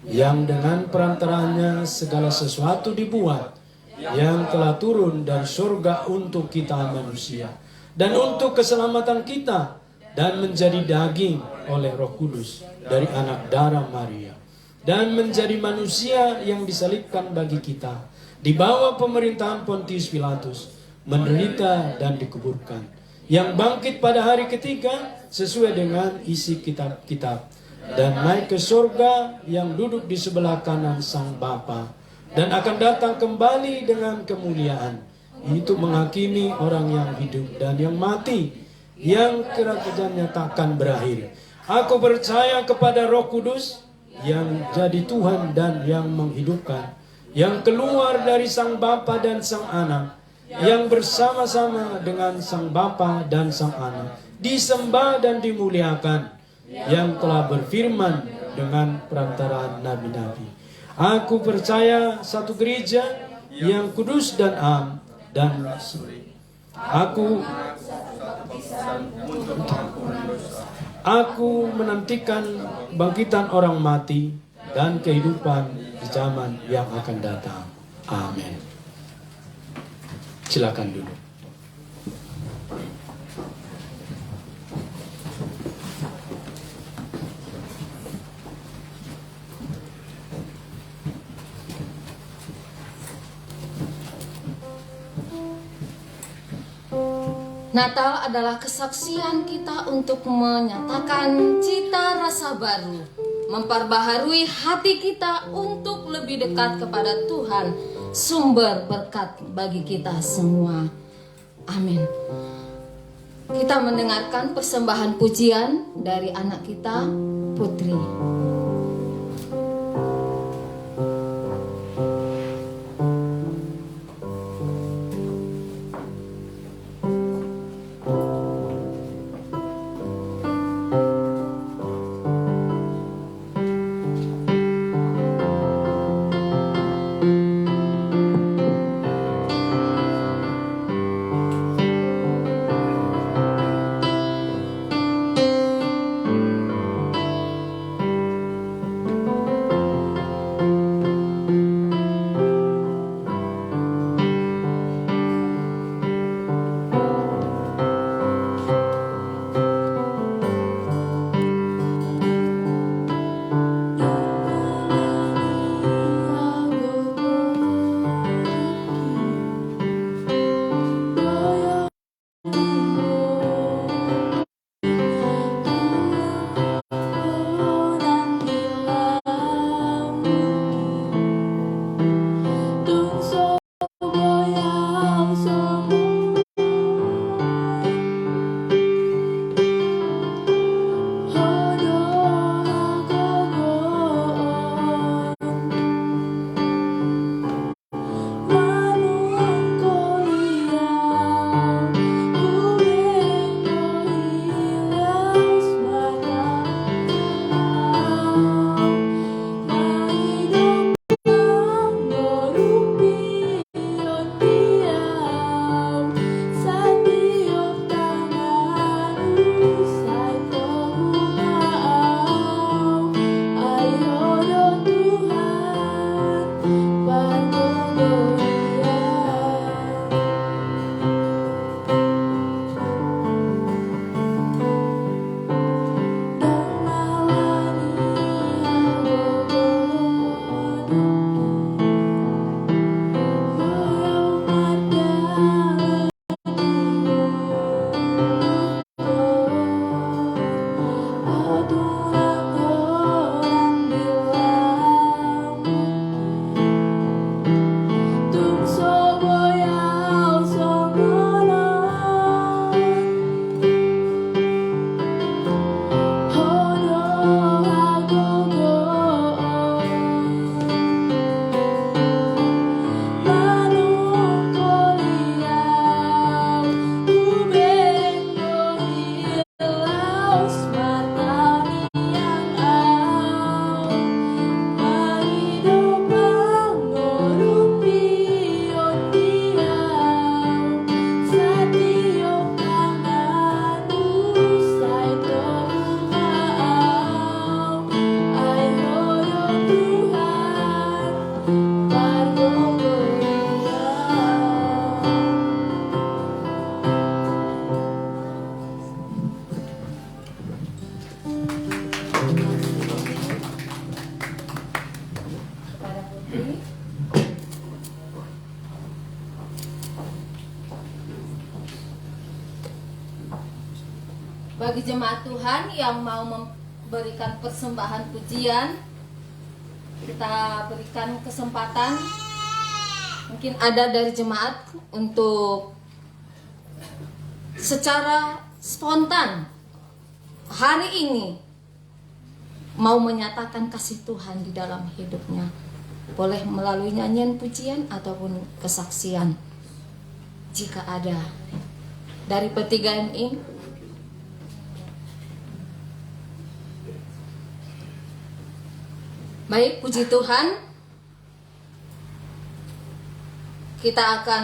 yang dengan perantaranya segala sesuatu dibuat, yang telah turun dari surga untuk kita manusia dan untuk keselamatan kita, dan menjadi daging oleh Roh Kudus dari anak darah Maria, dan menjadi manusia yang disalibkan bagi kita, di bawah pemerintahan Pontius Pilatus, menderita dan dikuburkan, yang bangkit pada hari ketiga sesuai dengan isi kitab-kitab, dan naik ke surga, yang duduk di sebelah kanan Sang Bapa, dan akan datang kembali dengan kemuliaan, itu menghakimi orang yang hidup dan yang mati, yang kerajaannya takkan berakhir. Aku percaya kepada Roh Kudus yang jadi Tuhan dan yang menghidupkan, yang keluar dari Sang Bapa dan Sang Anak, yang bersama-sama dengan Sang Bapa dan Sang Anak disembah dan dimuliakan, yang telah berfirman dengan perantaraan nabi-nabi. Aku percaya satu gereja yang kudus dan am dan Aku menantikan bangkitan orang mati dan kehidupan di zaman yang akan datang. Amin. Silakan duduk. Natal adalah kesaksian kita untuk menyatakan cita rasa baru, memperbaharui hati kita untuk lebih dekat kepada Tuhan, sumber berkat bagi kita semua. Amin. Kita mendengarkan persembahan pujian dari anak kita, Putri. Bagi jemaat Tuhan yang mau memberikan persembahan pujian, kita berikan kesempatan. Mungkin ada dari jemaat untuk secara spontan hari ini mau menyatakan kasih Tuhan di dalam hidupnya. Boleh melalui nyanyian pujian ataupun kesaksian. Jika ada dari P3MI. Baik, puji Tuhan. Kita akan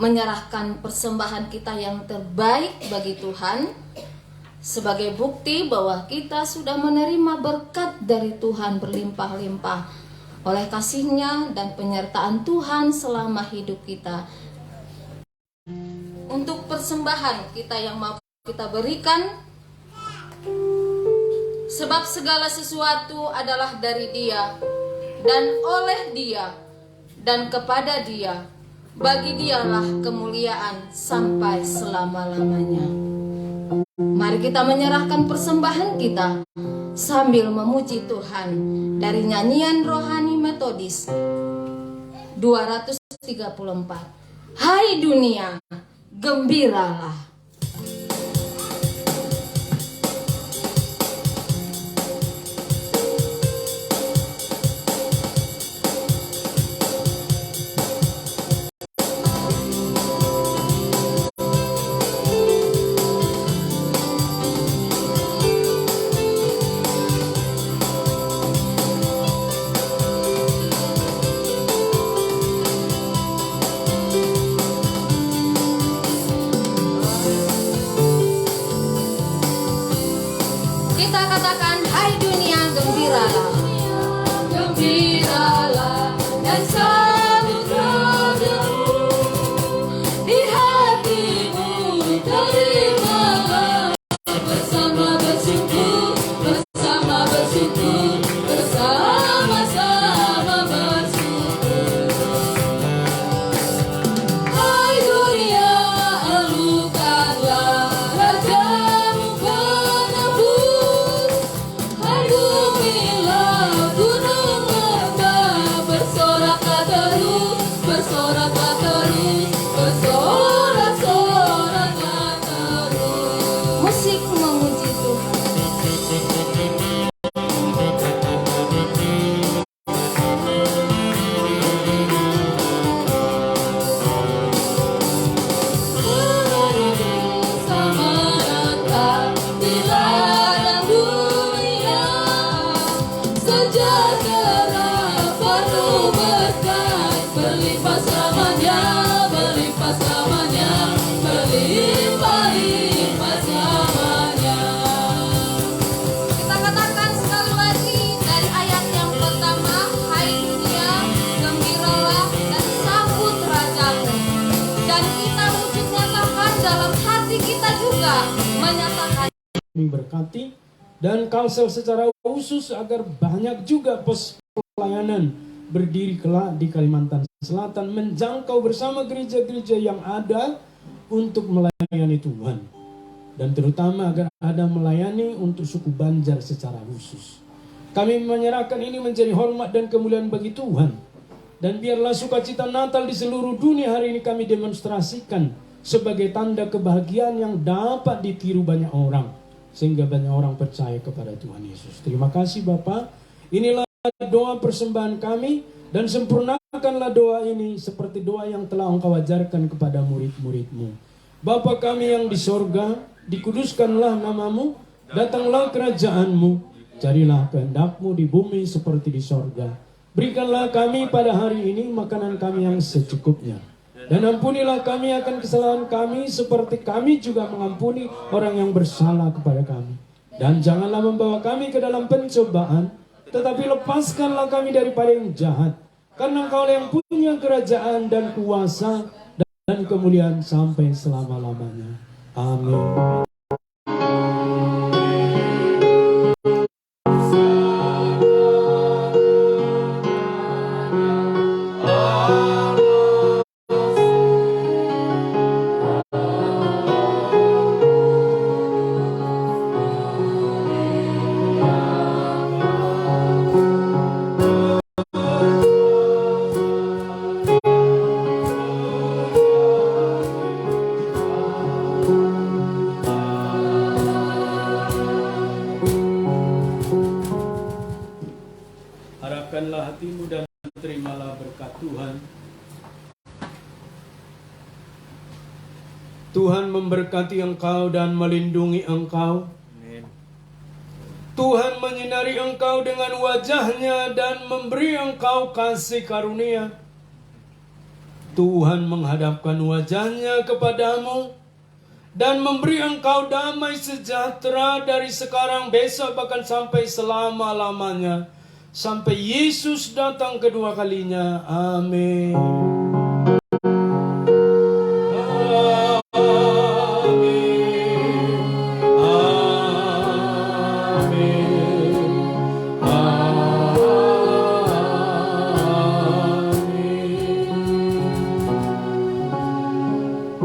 menyerahkan persembahan kita yang terbaik bagi Tuhan sebagai bukti bahwa kita sudah menerima berkat dari Tuhan berlimpah-limpah oleh kasih-Nya dan penyertaan Tuhan selama hidup kita. Untuk persembahan kita yang mau kita berikan, sebab segala sesuatu adalah dari Dia dan oleh Dia dan kepada Dia. Bagi Dialah kemuliaan sampai selama-lamanya. Mari kita menyerahkan persembahan kita sambil memuji Tuhan dari nyanyian rohani metodis 234. Hai dunia, gembiralah. Kita katakan, hai dunia, gembiralah. Gembiralah dan sambutlah di hatimu, terimalah bersama bersyukur, bersama bersyukur, bersama-sama bersyukur. Hai dunia, elukanlah rajamu penebus. Hai bumilah gunung lembah, bersoraklah terus, bersoraklah terus, bersorak-soraklah terus. Musik memuji Tuhan. Sama datang di ladang dunia, sejahtera penuh berkat, berlimpah selamanya, berlimpah selamanya, berlimpah-limpah selamanya. Kita katakan sekali lagi dari ayat yang pertama, hai dunia, gembiralah dan sambut rajamu. Dan kita wujud nyatakan dalam hati kita juga menyatakan Berkati dan Kalsel secara khusus agar banyak juga pos pelayanan berdiri kelak di Kalimantan Selatan, menjangkau bersama gereja-gereja yang ada untuk melayani Tuhan, dan terutama agar ada melayani untuk suku Banjar secara khusus. Kami menyerahkan ini menjadi hormat dan kemuliaan bagi Tuhan, dan biarlah sukacita Natal di seluruh dunia hari ini kami demonstrasikan sebagai tanda kebahagiaan yang dapat ditiru banyak orang, sehingga banyak orang percaya kepada Tuhan Yesus. Terima kasih Bapa. Inilah doa persembahan kami, dan sempurnakanlah doa ini seperti doa yang telah Engkau ajarkan kepada murid-murid-Mu. Bapa kami yang di sorga, dikuduskanlah namamu, datanglah kerajaan-Mu, jadilah kehendak-Mu di bumi seperti di sorga. Berikanlah kami pada hari ini makanan kami yang secukupnya. Dan ampunilah kami akan kesalahan kami seperti kami juga mengampuni orang yang bersalah kepada kami. Dan janganlah membawa kami ke dalam pencobaan, tetapi lepaskanlah kami daripada yang jahat. Karena Engkau yang punya kerajaan dan kuasa dan kemuliaan sampai selama-lamanya. Amin. Harapkanlah hatimu dan terimalah berkat Tuhan. Tuhan memberkati engkau dan melindungi engkau. Tuhan menyinari engkau dengan wajah-Nya dan memberi engkau kasih karunia. Tuhan menghadapkan wajahnya kepadamu dan memberi engkau damai sejahtera dari sekarang, besok, bahkan sampai selama-lamanya, sampai Yesus datang kedua kalinya. Amin.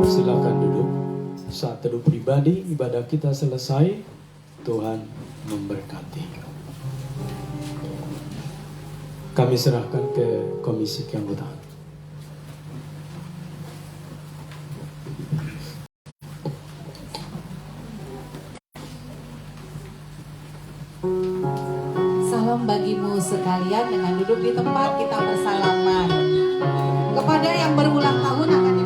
Silakan duduk. Saat teduh pribadi, ibadah kita selesai. Tuhan memberkati. Kami serahkan ke Komisi Keanggotaan. Salam bagimu sekalian, dengan duduk di tempat kita bersalaman. Kepada yang berulang tahun akan